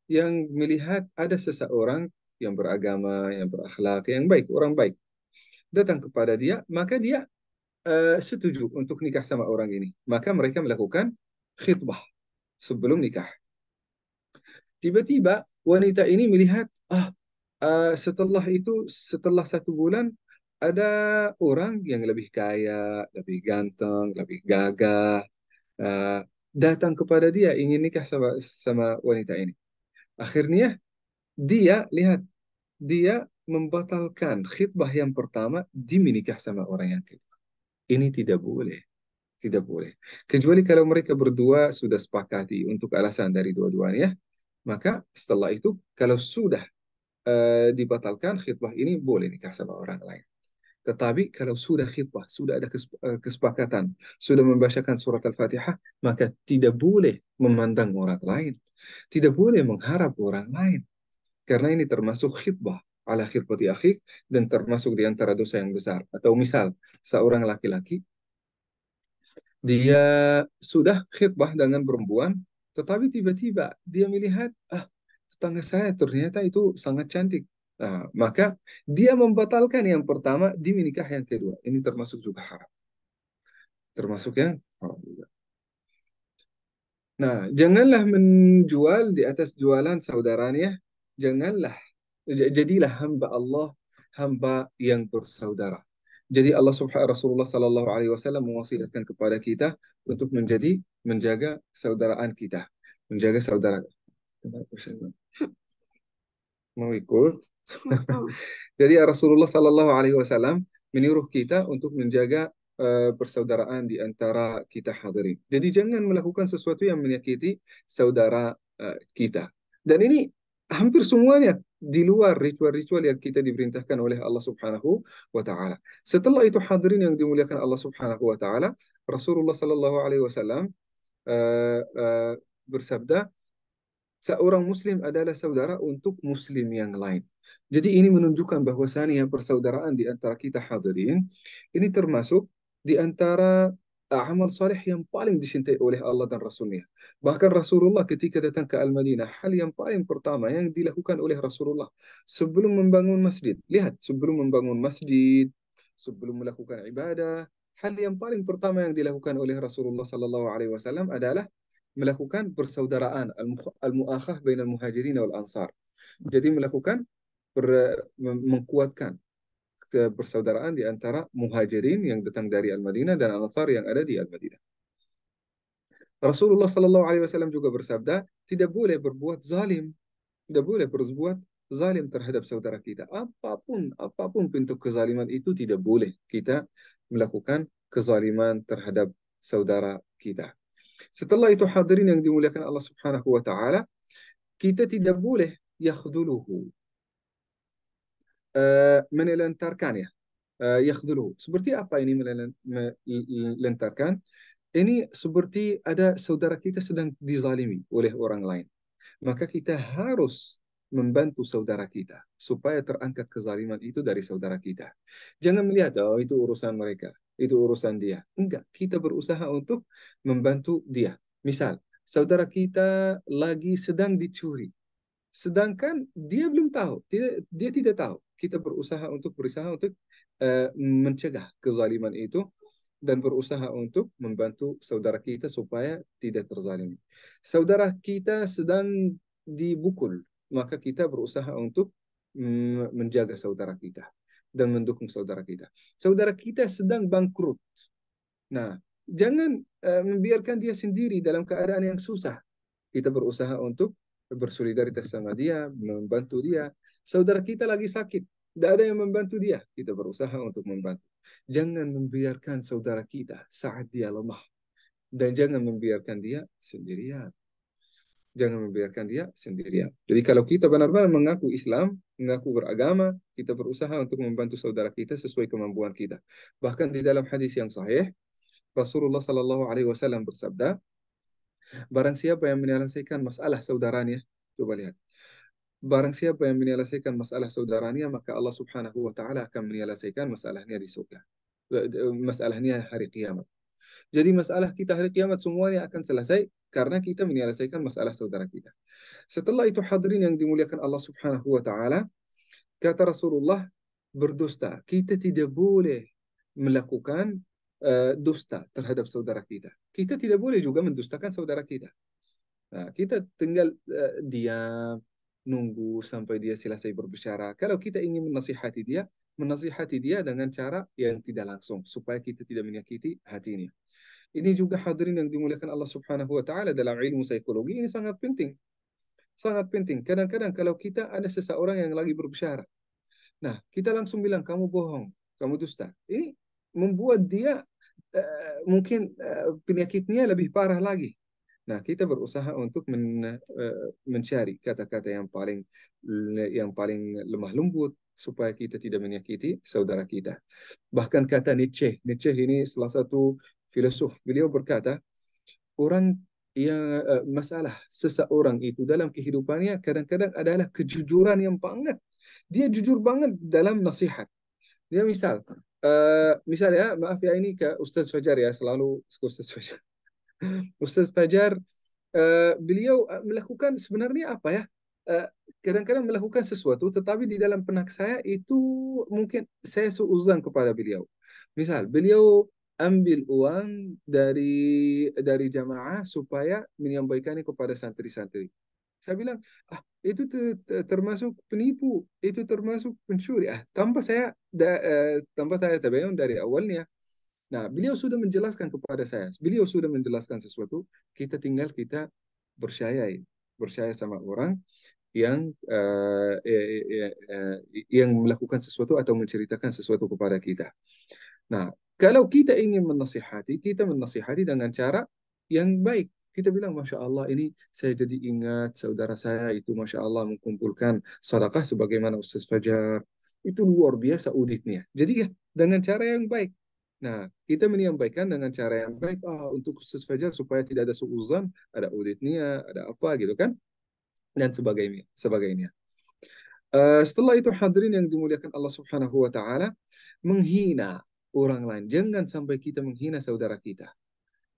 S2: yang melihat ada seseorang yang beragama, yang berakhlak, yang baik, orang baik, datang kepada dia, maka dia setuju untuk nikah sama orang ini. Maka mereka melakukan khitbah sebelum nikah. Tiba-tiba wanita ini melihat, setelah 1 bulan ada orang yang lebih kaya, lebih ganteng, lebih gagah, uh, datang kepada dia ingin nikah sama wanita ini. Akhirnya dia membatalkan khitbah yang pertama demi nikah sama orang yang kedua. Ini tidak boleh, tidak boleh. Kecuali kalau mereka berdua sudah sepakati untuk alasan dari dua-duanya, maka setelah itu kalau sudah dibatalkan khitbah ini, boleh nikah sama orang lain. Tetapi kalau sudah khitbah, sudah ada kesepakatan, sudah membacakan surat Al-Fatihah, maka tidak boleh memandang orang lain. Tidak boleh mengharap orang lain. Karena ini termasuk khitbah ala khirpati akhik, dan termasuk di antara dosa yang besar. Atau misal, seorang laki-laki, dia sudah khitbah dengan perempuan, tetapi tiba-tiba dia melihat, tetangga saya ternyata itu sangat cantik. Nah, maka dia membatalkan yang pertama di menikah yang kedua. Ini termasuk juga haram. Termasuk yang haram juga. Nah, janganlah menjual di atas jualan saudaranya. Janganlah. Jadilah hamba Allah, hamba yang bersaudara. Jadi Rasulullah Sallallahu Alaihi Wasallam mewasiatkan kepada kita untuk menjaga saudaraan kita, menjaga saudara. Mau ikut? Jadi Rasulullah Sallallahu Alaihi Wasallam menyuruh kita untuk menjaga persaudaraan di antara kita hadirin. Jadi jangan melakukan sesuatu yang menyakiti saudara kita. Dan ini hampir semuanya di luar ritual-ritual yang kita diperintahkan oleh Allah Subhanahu wa taala. Setelah itu hadirin yang dimuliakan Allah Subhanahu wa taala, Rasulullah Sallallahu Alaihi Wasallam bersabda, seorang muslim adalah saudara untuk muslim yang lain. Jadi ini menunjukkan bahwasannya persaudaraan di antara kita hadirin ini termasuk di antara amal saleh yang paling dicintai oleh Allah dan Rasulnya. Bahkan Rasulullah ketika datang ke Al-Madinah, hal yang paling pertama yang dilakukan oleh Rasulullah sebelum membangun masjid. Lihat, sebelum membangun masjid, sebelum melakukan ibadah, hal yang paling pertama yang dilakukan oleh Rasulullah Sallallahu Alaihi Wasallam adalah melakukan persaudaraan al-muakhah bainal muhajirin wal ansar. Jadi melakukan mengkuatkan persaudaraan di antara muhajirin yang datang dari Al-Madinah dan ansar yang ada di Al-Madinah. Rasulullah Sallallahu Alaihi Wasallam juga bersabda, tidak boleh berbuat zalim, tidak boleh berbuat zalim terhadap saudara kita. Apapun bentuk kezaliman itu tidak boleh kita melakukan kezaliman terhadap saudara kita. Setelah itu hadirin yang dimuliakan Allah Subhanahu wa taala, kita tidak boleh yakhdhuluhu, menelantarkan ya. Yakhdhuluhu. Seperti apa ini melentarkan? Ini seperti ada saudara kita sedang dizalimi oleh orang lain. Maka kita harus membantu saudara kita supaya terangkat kezaliman itu dari saudara kita. Jangan melihat, oh itu urusan mereka, itu urusan dia. Enggak, kita berusaha untuk membantu dia. Misal, saudara kita lagi sedang dicuri, sedangkan dia belum tahu, dia tidak tahu. Kita berusaha untuk mencegah kezaliman itu dan berusaha untuk membantu saudara kita supaya tidak terzalimi. Saudara kita sedang dibukul, maka kita berusaha untuk menjaga saudara kita dan mendukung saudara kita. Saudara kita sedang bangkrut. Nah, jangan membiarkan dia sendiri dalam keadaan yang susah. Kita berusaha untuk bersolidaritas sama dia, membantu dia. Saudara kita lagi sakit, tidak ada yang membantu dia. Kita berusaha untuk membantu. Jangan membiarkan saudara kita saat dia lemah. Dan jangan membiarkan dia sendirian. Jangan membiarkan dia sendirian. Jadi kalau kita benar-benar mengaku Islam, mengaku beragama, kita berusaha untuk membantu saudara kita sesuai kemampuan kita. Bahkan di dalam hadis yang sahih, Rasulullah Sallallahu Alaihi Wasallam bersabda, barang siapa yang menyelesaikan masalah saudaranya, coba lihat. Barang siapa yang menyelesaikan masalah saudaranya, maka Allah Subhanahu wa taala akan menyelesaikan masalahnya di surga. Masalahnya hari kiamat. Jadi masalah kita hari kiamat semuanya akan selesai karena kita menyelesaikan masalah saudara kita. Setelah itu hadirin yang dimuliakan Allah Subhanahu wa taala, kata Rasulullah, berdusta. Kita tidak boleh melakukan dusta terhadap saudara kita. Kita tidak boleh juga mendustakan saudara kita. Nah, kita tinggal diam, nunggu sampai dia selesai berbicara. Kalau kita ingin menasihati dia dengan cara yang tidak langsung, supaya kita tidak menyakiti hatinya. Ini juga hadirin yang dimuliakan Allah Subhanahu wa taala, dalam ilmu psikologi ini sangat penting. Sangat penting. Kadang-kadang kalau kita ada seseorang yang lagi berbicara, nah kita langsung bilang kamu bohong, kamu dusta. Ini membuat dia mungkin penyakitnya lebih parah lagi. Nah, kita berusaha untuk mencari kata-kata yang paling lemah lembut supaya kita tidak menyakiti saudara kita. Bahkan kata Nietzsche ini salah satu filosof, beliau berkata, orang yang masalah seseorang itu dalam kehidupannya kadang-kadang adalah kejujuran yang banget. Dia jujur banget dalam nasihat. Dia misal ya, maaf ya ini ke Ustaz Fajar ya, selalu ke Ustaz Fajar. Ustaz Fajar, beliau melakukan sebenarnya apa ya? Eh, Kadang-kadang melakukan sesuatu, tetapi di dalam benak saya itu mungkin saya suuzan kepada beliau. Misal, beliau ambil uang dari jamaah supaya menyampaikannya kepada santri-santri. Saya bilang, itu termasuk penipu, itu termasuk pencuri. Tanpa saya tabayun dari awalnya. Nah, beliau sudah menjelaskan kepada saya, beliau sudah menjelaskan sesuatu, kita percaya sama orang yang yang melakukan sesuatu atau menceritakan sesuatu kepada kita. Nah, kalau kita ingin menasihati, kita menasihati dengan cara yang baik. Kita bilang, Masya Allah, ini saya jadi ingat saudara saya itu, Masya Allah, mengumpulkan sedekah sebagaimana Ustaz Fajar. Itu luar biasa auditnya. Jadi ya, dengan cara yang baik. Nah, kita menyampaikan dengan cara yang baik, untuk Ustaz Fajar supaya tidak ada suuzan, ada auditnya, ada apa gitu kan, dan sebagainya. Setelah itu hadirin yang dimuliakan Allah Subhanahu wa taala, menghina orang lain. Jangan sampai kita menghina saudara kita.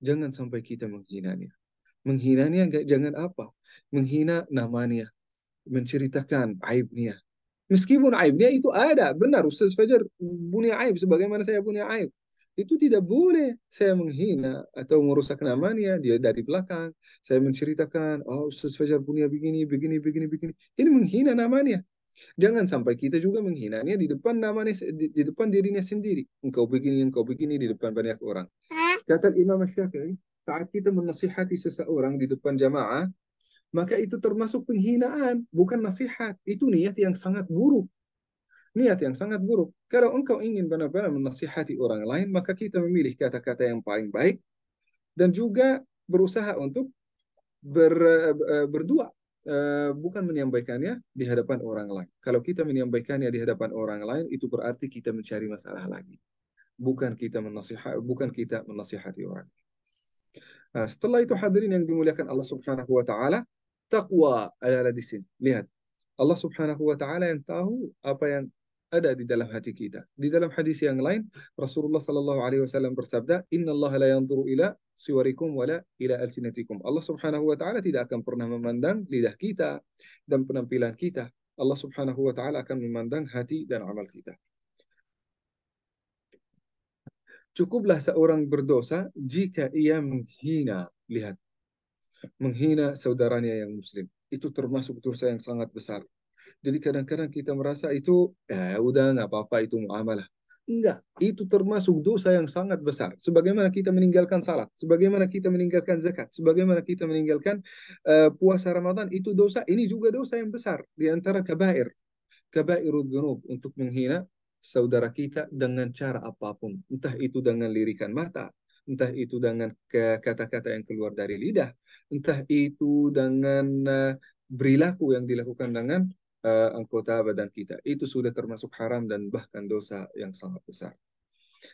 S2: Jangan sampai kita menghinanya. Menghinanya jangan apa? Menghina namanya, menceritakan aibnya. Meskipun aibnya itu ada, benar Ustaz Fajar punya aib sebagaimana saya punya aib. Itu tidak boleh saya menghina atau merusak namanya dia dari belakang. Saya menceritakan, oh Ustaz Fajar punya begini, begini, begini, begini. Ini menghina namanya. Jangan sampai kita juga menghinanya di depan namanya, di depan dirinya sendiri. Engkau begini di depan banyak orang. Kata Imam Syafi'i, saat kita menasihati seseorang di depan jamaah, maka itu termasuk penghinaan, bukan nasihat. Itu niat yang sangat buruk. Niat yang sangat buruk. Kalau engkau ingin benar-benar menasihati orang lain, maka kita memilih kata-kata yang paling baik dan juga berusaha untuk berdua, bukan menyampaikannya di hadapan orang lain. Kalau kita menyampaikannya di hadapan orang lain, itu berarti kita mencari masalah lagi. Bukan kita menasihati orang. Nah, setelah itu hadirin yang dimuliakan Allah Subhanahu wa taala, takwa adalah di sini. Lihat, Allah Subhanahu wa taala yang tahu apa yang ada di dalam hati kita. Di dalam hadis yang lain, Rasulullah sallallahu alaihi wasallam bersabda, "Inna Allah la yanzuru ila siwarikum wala ila alsinatikum." Allah Subhanahu wa taala tidak akan pernah memandang lidah kita dan penampilan kita. Allah Subhanahu wa taala akan memandang hati dan amal kita. Cukuplah seorang berdosa jika ia menghina, lihat, menghina saudaranya yang muslim. Itu termasuk dosa yang sangat besar. Jadi kadang-kadang kita merasa itu, udah nggak apa-apa, itu muamalah. Enggak, itu termasuk dosa yang sangat besar. Sebagaimana kita meninggalkan salat, sebagaimana kita meninggalkan zakat, sebagaimana kita meninggalkan puasa Ramadan, itu dosa. Ini juga dosa yang besar di antara kabair. Kabairud dzunub, untuk menghina saudara kita dengan cara apapun. Entah itu dengan lirikan mata, entah itu dengan kata-kata yang keluar dari lidah, entah itu dengan perilaku yang dilakukan dengan anggota badan kita. Itu sudah termasuk haram dan bahkan dosa yang sangat besar.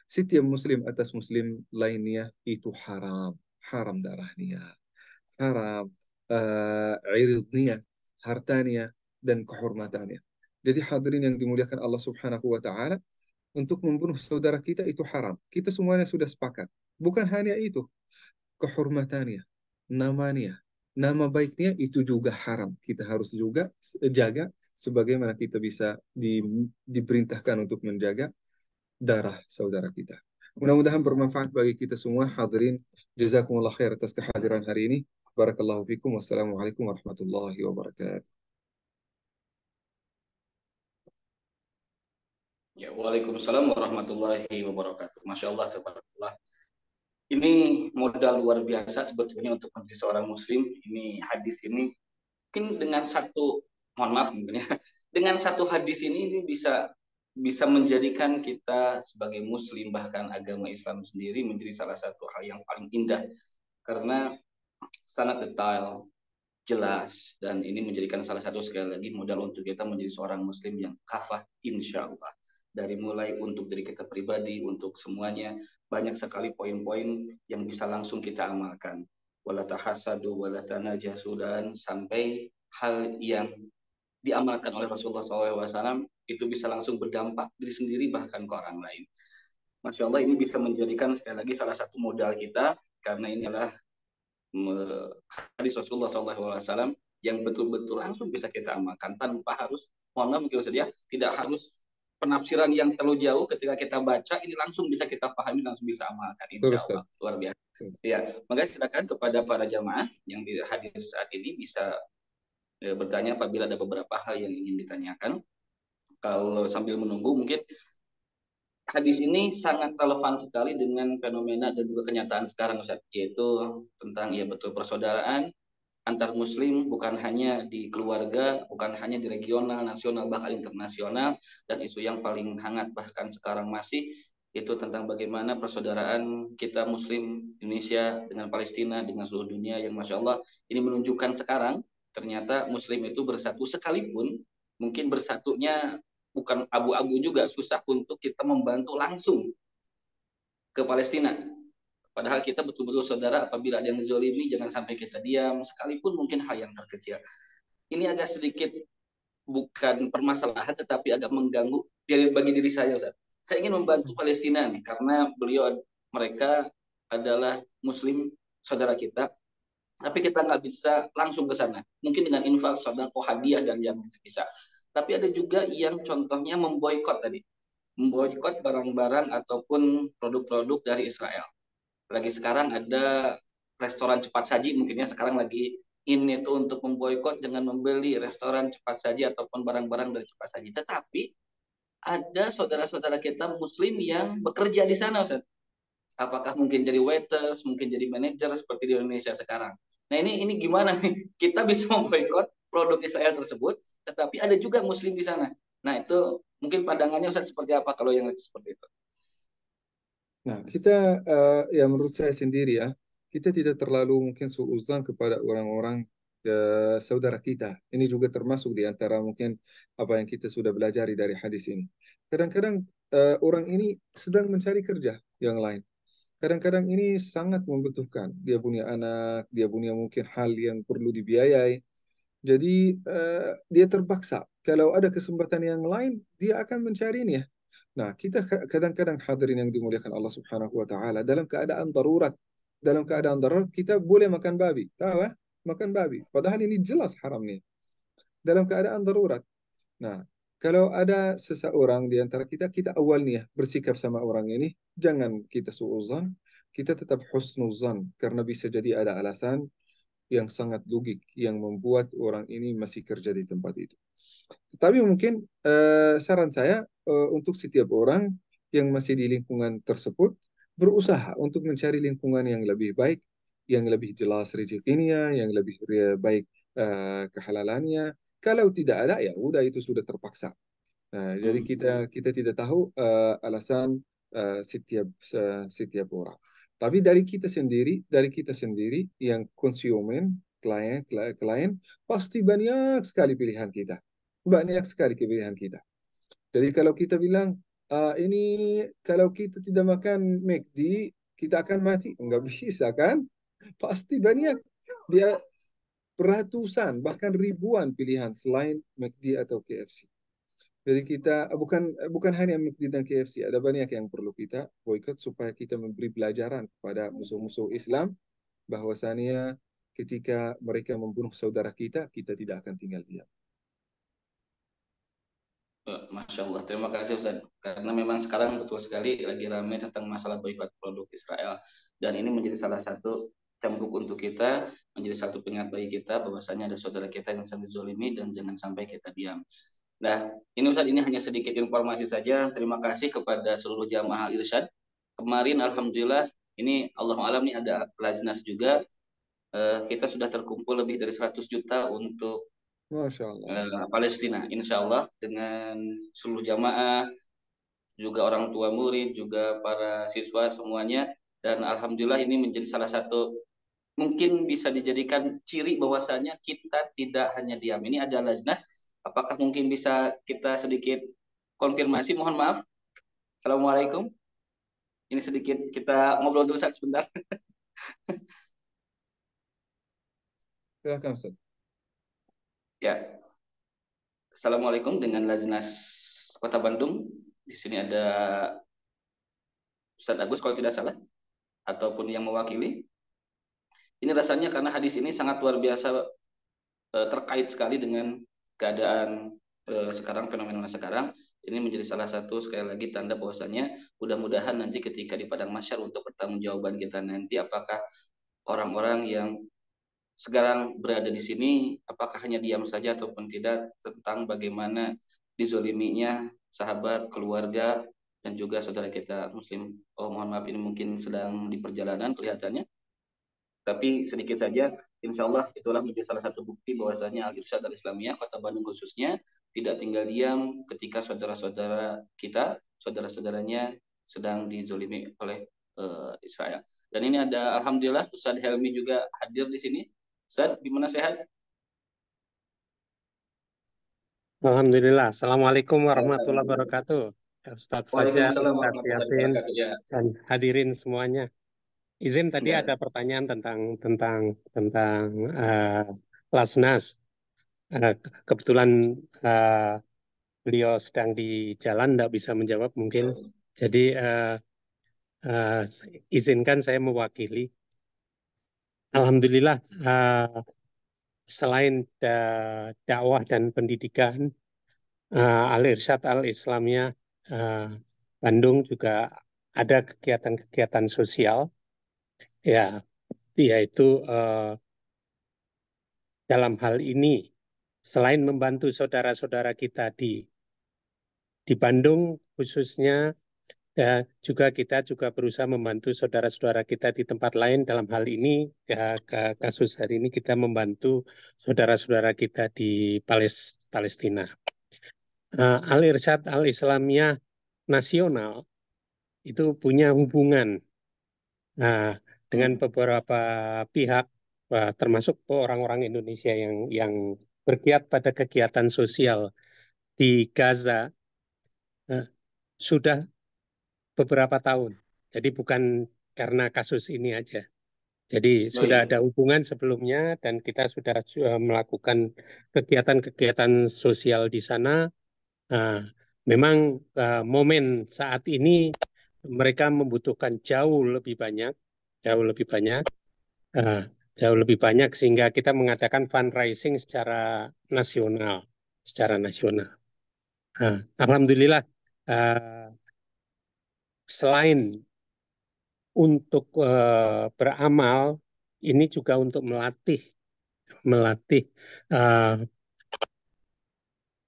S2: Setiap muslim atas muslim lainnya itu haram. Haram darahnya, haram iridnya, hartanya, dan kehormatannya. Jadi hadirin yang dimuliakan Allah Subhanahu wa taala, untuk membunuh saudara kita itu haram. Kita semuanya sudah sepakat. Bukan hanya itu, kehormatannya, namanya, nama baiknya itu juga haram. Kita harus juga jaga sebagaimana kita bisa diperintahkan untuk menjaga darah saudara kita. Mudah-mudahan bermanfaat bagi kita semua. Hadirin, jazakumullah khair atas kehadiran hari ini. Barakallahu fikum. Wassalamualaikum warahmatullahi wabarakatuh.
S1: Ya, Waalaikumsalam warahmatullahi wabarakatuh. Masya Allah, tabarakallah. Ini modal luar biasa sebetulnya untuk menjadi seorang muslim. Ini hadis ini mungkin dengan satu, mohon maaf mungkin ya, dengan satu hadis ini bisa bisa menjadikan kita sebagai muslim, bahkan agama Islam sendiri, menjadi salah satu hal yang paling indah karena sangat detail, jelas, dan ini menjadikan salah satu, sekali lagi, modal untuk kita menjadi seorang muslim yang kafah insya Allah. Dari mulai untuk diri kita pribadi, untuk semuanya, banyak sekali poin-poin yang bisa langsung kita amalkan. Wala tahasadu wala tanajasu, dan sampai hal yang diamalkan oleh Rasulullah SAW itu bisa langsung berdampak diri sendiri bahkan ke orang lain. Masya Allah, ini bisa menjadikan, sekali lagi, salah satu modal kita, karena ini adalah hadis Rasulullah SAW yang betul-betul langsung bisa kita amalkan tanpa harus, mohon maaf mungkin saja, tidak harus penafsiran yang terlalu jauh. Ketika kita baca ini langsung bisa kita pahami, langsung bisa amalkan, insya
S2: Terus,
S1: Allah. Luar biasa ya. Makanya silakan kepada para jamaah yang hadir saat ini bisa bertanya apabila ada beberapa hal yang ingin ditanyakan. Kalau sambil menunggu, mungkin hadis ini sangat relevan sekali dengan fenomena dan juga kenyataan sekarang, Ustaz, yaitu tentang, ya betul, persaudaraan antar muslim, bukan hanya di keluarga, bukan hanya di regional, nasional, bahkan internasional. Dan isu yang paling hangat bahkan sekarang masih itu tentang bagaimana persaudaraan kita muslim Indonesia dengan Palestina, dengan seluruh dunia, yang Masya Allah ini menunjukkan sekarang ternyata muslim itu bersatu, sekalipun mungkin bersatunya bukan abu-abu juga, susah untuk kita membantu langsung ke Palestina. Padahal kita betul-betul saudara. Apabila ada yang zolimi, jangan sampai kita diam, sekalipun mungkin hal yang terkecil. Ini agak sedikit bukan permasalahan, tetapi agak mengganggu bagi diri saya, Ustaz. Saya ingin membantu Palestina nih, karena mereka adalah muslim, saudara kita, tapi kita nggak bisa langsung ke sana. Mungkin dengan infak, sedekah, hadiah, dan yang bisa. Tapi ada juga yang contohnya memboikot tadi, memboikot barang-barang ataupun produk-produk dari Israel. Lagi sekarang ada restoran cepat saji, mungkinnya sekarang lagi ini tuh untuk memboikot dengan membeli restoran cepat saji ataupun barang-barang dari cepat saji. Tetapi ada saudara-saudara kita muslim yang bekerja di sana, Ustaz. Apakah mungkin jadi waiters, mungkin jadi manajer seperti di Indonesia sekarang. Nah ini gimana nih? Kita bisa memboikot produk Israel tersebut, tetapi ada juga Muslim di sana. Nah itu mungkin pandangannya Ustaz seperti apa kalau yang seperti itu?
S2: Nah, kita ya menurut saya sendiri ya, kita tidak terlalu mungkin suuzon kepada orang-orang saudara kita. Ini juga termasuk di antara mungkin apa yang kita sudah belajar dari hadis ini. Kadang-kadang orang ini sedang mencari kerja yang lain. Kadang-kadang ini sangat membutuhkan. Dia punya anak, dia punya mungkin hal yang perlu dibiayai. Jadi dia terpaksa. Kalau ada kesempatan yang lain, dia akan mencarinya. Nah, kita kadang-kadang hadirin yang dimuliakan Allah Subhanahu wa taala dalam keadaan darurat. Dalam keadaan darurat kita boleh makan babi, tahu? Makan babi. Padahal ini jelas haramnya. Dalam keadaan darurat. Nah, kalau ada seseorang di antara kita, kita awalnya bersikap sama orang ini, jangan kita suuzan, kita tetap husnuzan karena bisa jadi ada alasan yang sangat logik yang membuat orang ini masih kerja di tempat itu. Tapi mungkin saran saya untuk setiap orang yang masih di lingkungan tersebut berusaha untuk mencari lingkungan yang lebih baik, yang lebih jelas rezekinya, yang lebih baik kehalalannya. Kalau tidak ada ya udah itu sudah terpaksa. Nah, jadi
S1: Hmm.
S2: kita tidak tahu alasan setiap orang. Tapi dari kita sendiri yang konsumen, klien pasti banyak sekali pilihan kita. Banyak sekali pilihan kita. Jadi kalau kita bilang ini kalau kita tidak makan McD, kita akan mati. Enggak bisa kan? Pasti banyak. Dia ratusan bahkan ribuan pilihan selain McD atau KFC. Jadi kita bukan hanya McD dan KFC, ada banyak yang perlu kita boikot supaya kita memberi pelajaran kepada musuh-musuh Islam bahwasannya ketika mereka membunuh saudara kita, kita tidak akan tinggal diam.
S1: Masya Allah, terima kasih Ustaz. Karena memang sekarang betul sekali lagi ramai tentang masalah boikot produk Israel. Dan ini menjadi salah satu cambuk untuk kita, menjadi satu pengingat bagi kita bahwasanya ada saudara kita yang sedang dizolimi dan jangan sampai kita diam. Nah, ini Ustaz, ini hanya sedikit informasi saja. Terima kasih kepada seluruh jamaah Al-Irsyad. Kemarin Alhamdulillah, ini Allah alam nih ada Laznas juga. Kita sudah terkumpul lebih dari 100 juta untuk
S2: Masya Allah.
S1: Palestina. Insya Allah dengan seluruh jamaah, juga orang tua murid, juga para siswa semuanya. Dan Alhamdulillah ini menjadi salah satu mungkin bisa dijadikan ciri bahwasanya kita tidak hanya diam. Ini ada Laznas. Apakah mungkin bisa kita sedikit konfirmasi? Mohon maaf. Assalamualaikum. Ini sedikit kita ngobrol dulu sebentar.
S2: Silakan Ustaz.
S1: Ya, Assalamualaikum dengan Laznas Kota Bandung. Di sini ada Ustadz Agus kalau tidak salah, ataupun yang mewakili. Ini rasanya karena hadis ini sangat luar biasa, terkait sekali dengan keadaan sekarang, fenomena sekarang. Ini menjadi salah satu sekali lagi tanda bahwasanya mudah-mudahan nanti ketika di padang mahsyar untuk pertanggungjawaban kita nanti, apakah orang-orang yang sekarang berada di sini apakah hanya diam saja ataupun tidak tentang bagaimana dizoliminya sahabat, keluarga, dan juga saudara kita Muslim. Oh mohon maaf, ini mungkin sedang di perjalanan kelihatannya. Tapi sedikit saja, insya Allah itulah menjadi salah satu bukti bahwasanya Al-Irsyad Al-Islamiyah Kota Bandung khususnya tidak tinggal diam ketika saudara-saudara kita, saudara-saudaranya sedang dizolimi oleh Israel. Dan ini ada Alhamdulillah Ustadz Helmi juga hadir di sini. Ustadz, gimana sehat?
S3: Alhamdulillah. Assalamualaikum warahmatullahi wabarakatuh. Ustadz Fajar,
S1: Waalaikumsalam
S3: Ustadz
S1: warahmatullahi
S3: Yasin,
S1: wabarakatuh. Ya,
S3: dan hadirin semuanya. Izin tadi ada
S1: enggak.
S3: pertanyaan tentang Lasnas. Kebetulan beliau sedang di jalan, tidak bisa menjawab mungkin. Jadi uh, izinkan saya mewakili. Alhamdulillah, selain dakwah dan pendidikan, Al-Irsyad Al-Islamiyah Bandung juga ada kegiatan-kegiatan sosial, ya, yaitu dalam hal ini selain membantu saudara-saudara kita di Bandung khususnya, Dan juga kita juga berusaha membantu saudara-saudara kita di tempat lain dalam hal ini kasus hari ini kita membantu saudara-saudara kita di Palestina. Al-Irsyad Al-Islamiyah Nasional itu punya hubungan dengan beberapa pihak, termasuk orang-orang Indonesia yang bergiat pada kegiatan sosial di Gaza sudah beberapa tahun. Jadi bukan karena kasus ini aja. Jadi sudah
S1: Baik.
S3: ada hubungan sebelumnya dan kita sudah melakukan kegiatan-kegiatan sosial di sana. Memang momen saat ini mereka membutuhkan jauh lebih banyak, jauh lebih banyak, uh, jauh lebih banyak sehingga kita mengadakan fundraising nasional, secara nasional. Alhamdulillah, selain untuk beramal, ini juga untuk melatih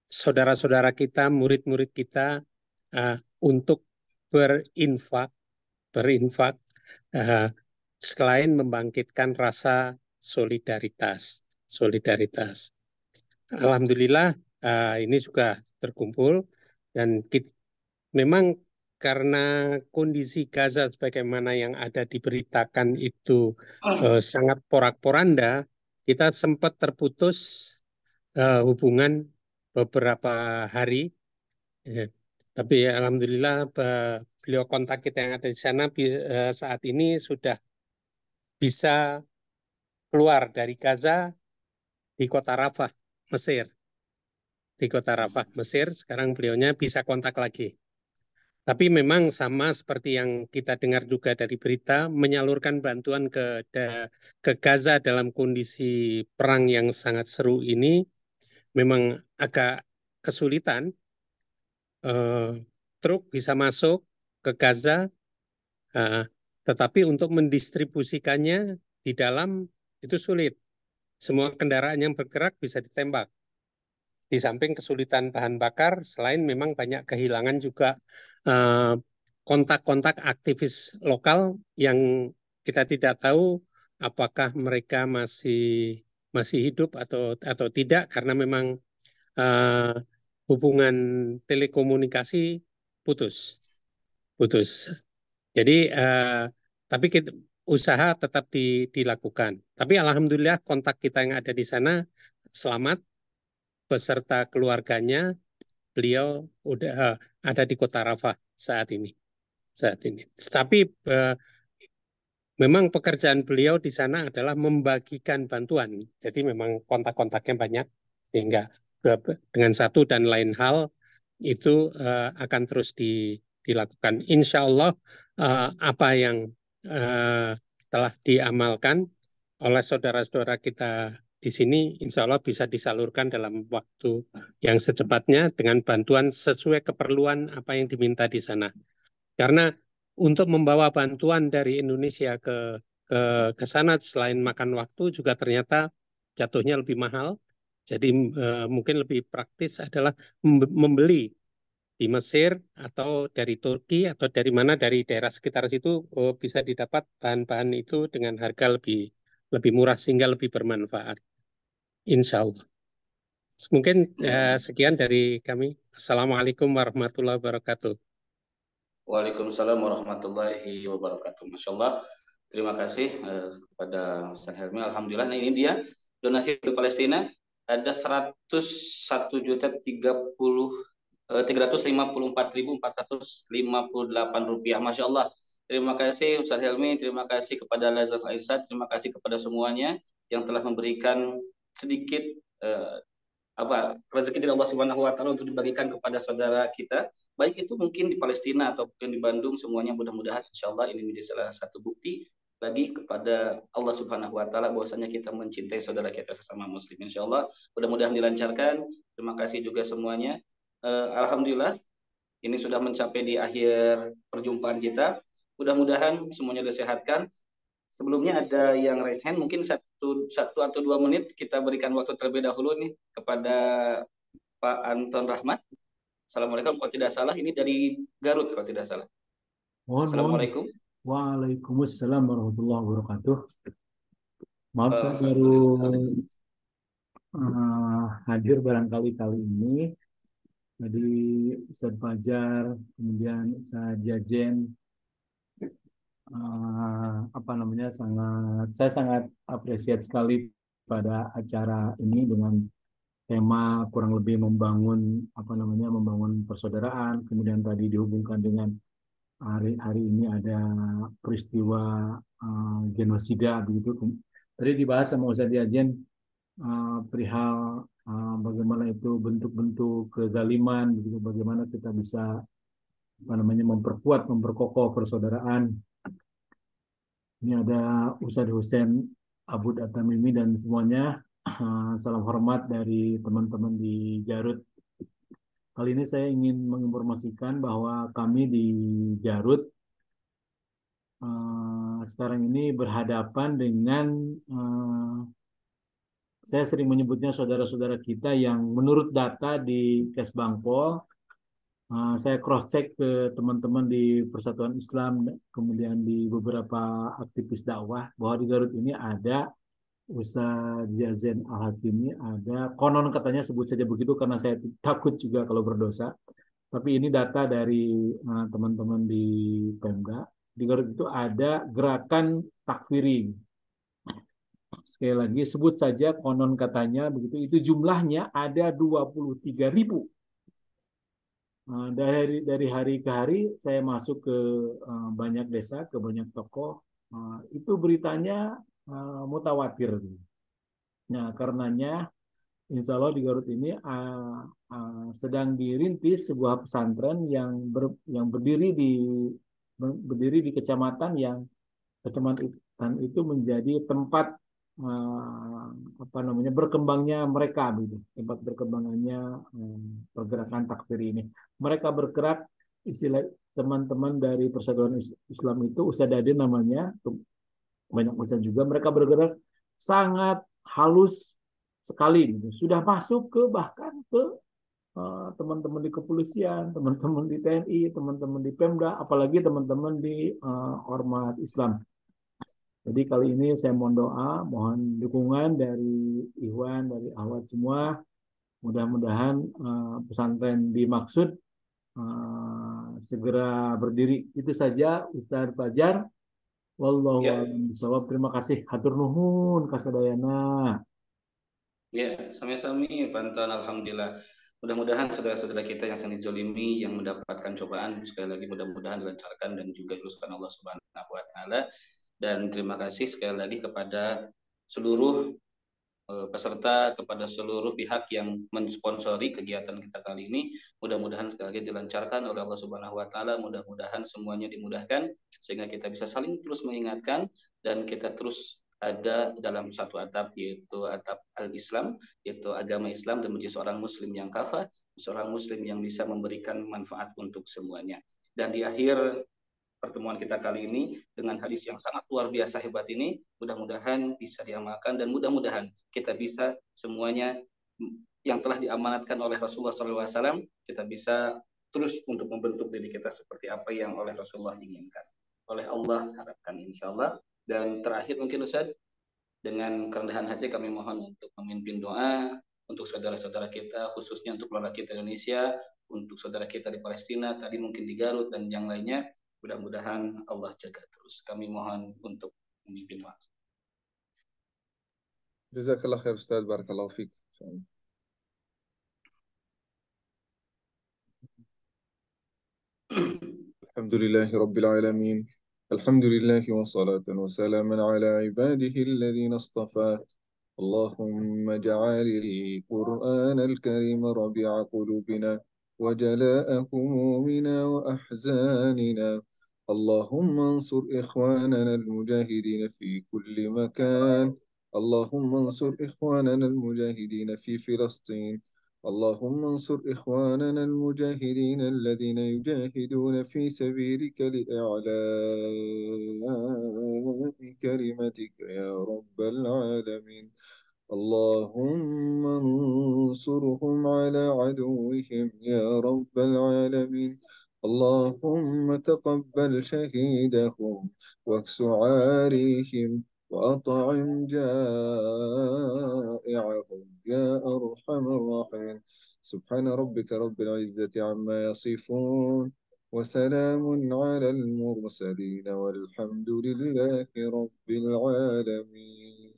S3: saudara-saudara kita, murid-murid kita untuk berinfak uh, selain membangkitkan rasa solidaritas. Alhamdulillah ini juga terkumpul dan memang karena kondisi Gaza sebagaimana yang ada diberitakan itu sangat porak-poranda, kita sempat terputus hubungan beberapa hari. Tapi alhamdulillah beliau kontak kita yang ada di sana saat ini sudah bisa keluar dari Gaza di kota Rafah, Mesir. Di kota Rafah, Mesir, sekarang beliaunya bisa kontak lagi. Tapi memang sama seperti yang kita dengar juga dari berita, menyalurkan bantuan ke Gaza dalam kondisi perang yang sangat seru ini memang agak kesulitan. Truk bisa masuk ke Gaza, tetapi untuk mendistribusikannya di dalam itu sulit. Semua kendaraan yang bergerak bisa ditembak. Di samping kesulitan bahan bakar, selain memang banyak kehilangan juga kontak-kontak aktivis lokal yang kita tidak tahu apakah mereka masih hidup atau tidak karena memang hubungan telekomunikasi putus. Jadi tapi usaha tetap dilakukan. Tapi alhamdulillah kontak kita yang ada di sana selamat beserta keluarganya. Beliau udah ada di kota Rafah saat ini. Tapi memang pekerjaan beliau di sana adalah membagikan bantuan. Jadi memang kontak-kontaknya banyak sehingga dengan satu dan lain hal itu akan terus dilakukan. Insya Allah apa yang telah diamalkan oleh saudara-saudara kita di sini, insya Allah bisa disalurkan dalam waktu yang secepatnya dengan bantuan sesuai keperluan apa yang diminta di sana. Karena untuk membawa bantuan dari Indonesia ke sana selain makan waktu juga ternyata jatuhnya lebih mahal. Jadi mungkin lebih praktis adalah membeli di Mesir atau dari Turki atau dari mana dari daerah sekitar situ bisa didapat bahan-bahan itu dengan harga lebih murah sehingga lebih bermanfaat. Insya Allah. Mungkin sekian dari kami. Assalamualaikum warahmatullahi wabarakatuh.
S1: Waalaikumsalam warahmatullahi wabarakatuh. Masya Allah. Terima kasih kepada Ustaz Helmi. Alhamdulillah. Nah, ini dia donasi dari Palestina. Ada 354.458 rupiah. Masya Allah. Terima kasih Ustaz Helmi. Terima kasih kepada Lazat Aisyah. Terima kasih kepada semuanya yang telah memberikan sedikit rezeki dari Allah Subhanahu wa taala untuk dibagikan kepada saudara kita, baik itu mungkin di Palestina ataupun di Bandung, semuanya mudah-mudahan insyaallah ini menjadi salah satu bukti lagi kepada Allah Subhanahu wa taala bahwasanya kita mencintai saudara kita sesama muslim. Insyaallah mudah-mudahan dilancarkan. Terima kasih juga semuanya. Alhamdulillah ini sudah mencapai di akhir perjumpaan kita. Mudah-mudahan semuanya disehatkan. Sebelumnya ada yang raise hand, mungkin satu atau 2 menit kita berikan waktu terlebih dahulu nih kepada Pak Anton Rahmat. Assalamualaikum, kalau tidak salah ini dari Garut kalau tidak salah.
S4: Mohon, mohon.
S1: Assalamualaikum.
S4: Waalaikumsalam warahmatullahi wabarakatuh. Maaf, saya baru
S1: Alhamdulillah.
S4: hadir barangkali kali ini. Jadi Ustadz Fajar, kemudian Ustadz Jajen, saya sangat apresiat sekali pada acara ini dengan tema kurang lebih membangun persaudaraan. Kemudian tadi dihubungkan dengan hari ini ada peristiwa genosida begitu. Tadi dibahas sama Ustadz Jajen perihal bagaimana itu bentuk-bentuk kezaliman, begitu, bagaimana kita bisa memperkokoh persaudaraan. Ini ada Ustadz Hussein Abud Atamimi dan semuanya. Salam hormat dari teman-teman di Garut. Kali ini saya ingin menginformasikan bahwa kami di Garut sekarang ini berhadapan dengan saya sering menyebutnya saudara-saudara kita yang menurut data di Kesbangpol, saya cross check ke teman-teman di Persatuan Islam, kemudian di beberapa aktivis dakwah, bahwa di Garut ini ada Ustadz Jazen Al-Hakimi, ada konon katanya, sebut saja begitu karena saya takut juga kalau berdosa. Tapi ini data dari teman-teman di Pemda. Di Garut itu ada gerakan takfiri. Sekali lagi sebut saja konon katanya begitu, itu jumlahnya ada 23.000. Dari hari ke hari saya masuk ke banyak desa, ke banyak tokoh, itu beritanya mutawatir. Nah, karenanya insya Allah di Garut ini sedang dirintis sebuah pesantren yang berdiri di kecamatan yang kecamatan itu menjadi tempat berkembangnya mereka, gitu, tempat berkembangannya pergerakan takfir ini. Mereka bergerak, istilah teman-teman dari Persatuan Islam itu Ustadz Dade namanya, banyak Ustadz juga, mereka bergerak sangat halus sekali, gitu. Sudah masuk ke bahkan ke teman-teman di kepolisian, teman-teman di TNI, teman-teman di Pemda, apalagi teman-teman di ormas Islam. Jadi kali ini saya mohon doa, mohon dukungan dari Ikhwan, dari Ahwat semua. Mudah-mudahan pesantren dimaksud segera berdiri. Itu saja Ustaz Fajar. Wallahu
S1: Ya,
S4: a'lam bishawab. Terima kasih. Hatur nuhun kasadayana.
S1: ya, sami-sami bantuan alhamdulillah. Mudah-mudahan saudara-saudara kita yang sedang dizolimi, yang mendapatkan cobaan, sekali lagi mudah-mudahan dilancarkan dan juga diluluskan Allah Subhanahu wa taala. Dan terima kasih sekali lagi kepada seluruh peserta, kepada seluruh pihak yang mensponsori kegiatan kita kali ini. Mudah-mudahan sekali lagi dilancarkan oleh Allah Subhanahu wa taala, mudah-mudahan semuanya dimudahkan sehingga kita bisa saling terus mengingatkan dan kita terus ada dalam satu atap, yaitu atap al-Islam, yaitu agama Islam, dan menjadi seorang muslim yang kafah, seorang muslim yang bisa memberikan manfaat untuk semuanya. Dan di akhir pertemuan kita kali ini dengan hadis yang sangat luar biasa hebat ini, mudah-mudahan bisa diamalkan dan mudah-mudahan kita bisa semuanya yang telah diamanatkan oleh Rasulullah SAW, kita bisa terus untuk membentuk diri kita seperti apa yang oleh Rasulullah inginkan, oleh Allah harapkan, insya Allah. Dan terakhir mungkin Ustaz, dengan kerendahan hati kami mohon untuk memimpin doa untuk saudara-saudara kita, khususnya untuk keluarga kita Indonesia, untuk saudara kita di Palestina, tadi mungkin di Garut dan yang lainnya. Mudah-mudahan Allah jaga terus. Kami mohon untuk memimpin doa.
S2: Jazakallah khair Ustaz, barakallahu fiik. الحمد لله رب العالمين. الحمد لله وصلاة وسلاما على عباده الذين اصطفى. اللهم اجعل القرآن الكريم ربيع قلوبنا وجلاء همومنا وأحزاننا. اللهم انصر إخواننا المجاهدين في كل مكان. اللهم انصر إخواننا المجاهدين في فلسطين. اللهم انصر إخواننا المجاهدين الذين يجاهدون في سبيلك لإعلاء كلمتك يا رب العالمين. اللهم انصرهم على عدوهم يا رب العالمين. اللهم تقبل شهيدهم واكس عاريهم وأطعم جائعهم يا أرحم الراحمين. سبحان ربك رب العزة عما يصفون وسلام على المرسلين والحمد لله رب العالمين.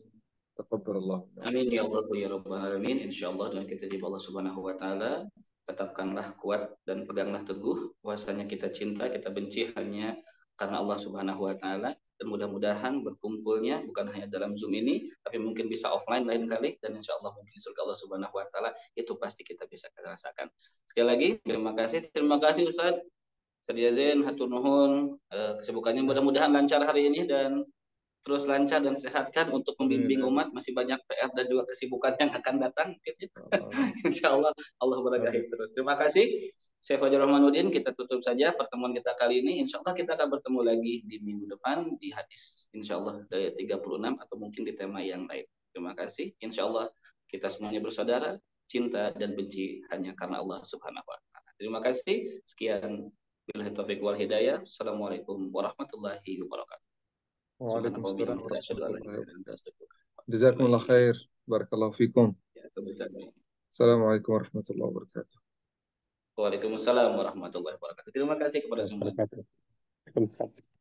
S2: تقبل الله منا.
S1: Amin ya Allah ya Rabbal Alamin. Insya Allah dengan kita di Allah Subhanahu Wa Taala, tetapkanlah kuat dan peganglah teguh bahwasanya kita cinta, kita benci hanya karena Allah Subhanahu Wa Taala, dan mudah-mudahan berkumpulnya bukan hanya dalam Zoom ini, tapi mungkin bisa offline lain kali, dan insya Allah mungkin surga Allah Subhanahu Wa Taala itu pasti kita bisa rasakan. Sekali lagi terima kasih Ustaz Sedia Zain, hatur nuhun, kesibukannya mudah-mudahan lancar hari ini dan terus lancar dan sehat kan untuk membimbing umat. Masih banyak PR dan juga kesibukan yang akan datang. Insya Allah Allah berkahi terus. Terima kasih Syekh Fajar Rahmanuddin. Kita tutup saja pertemuan kita kali ini. Insya Allah kita akan bertemu lagi di minggu depan di hadis Insya Allah ayat 36 atau mungkin di tema yang lain. Terima kasih. Insya Allah kita semuanya bersaudara, cinta dan benci hanya karena Allah Subhanahu Wa Taala. Terima kasih. Sekian. Billahi taufiq wal hidayah. Assalamualaikum warahmatullahi wabarakatuh.
S2: Waalaikumsalam warahmatullahi wabarakatuh. Jazakumullah khair. Barakallahu fikum. Assalamualaikum warahmatullahi wabarakatuh.
S1: Waalaikumsalam warahmatullahi wabarakatuh. Terima kasih kepada semua.
S3: Waalaikumsalam.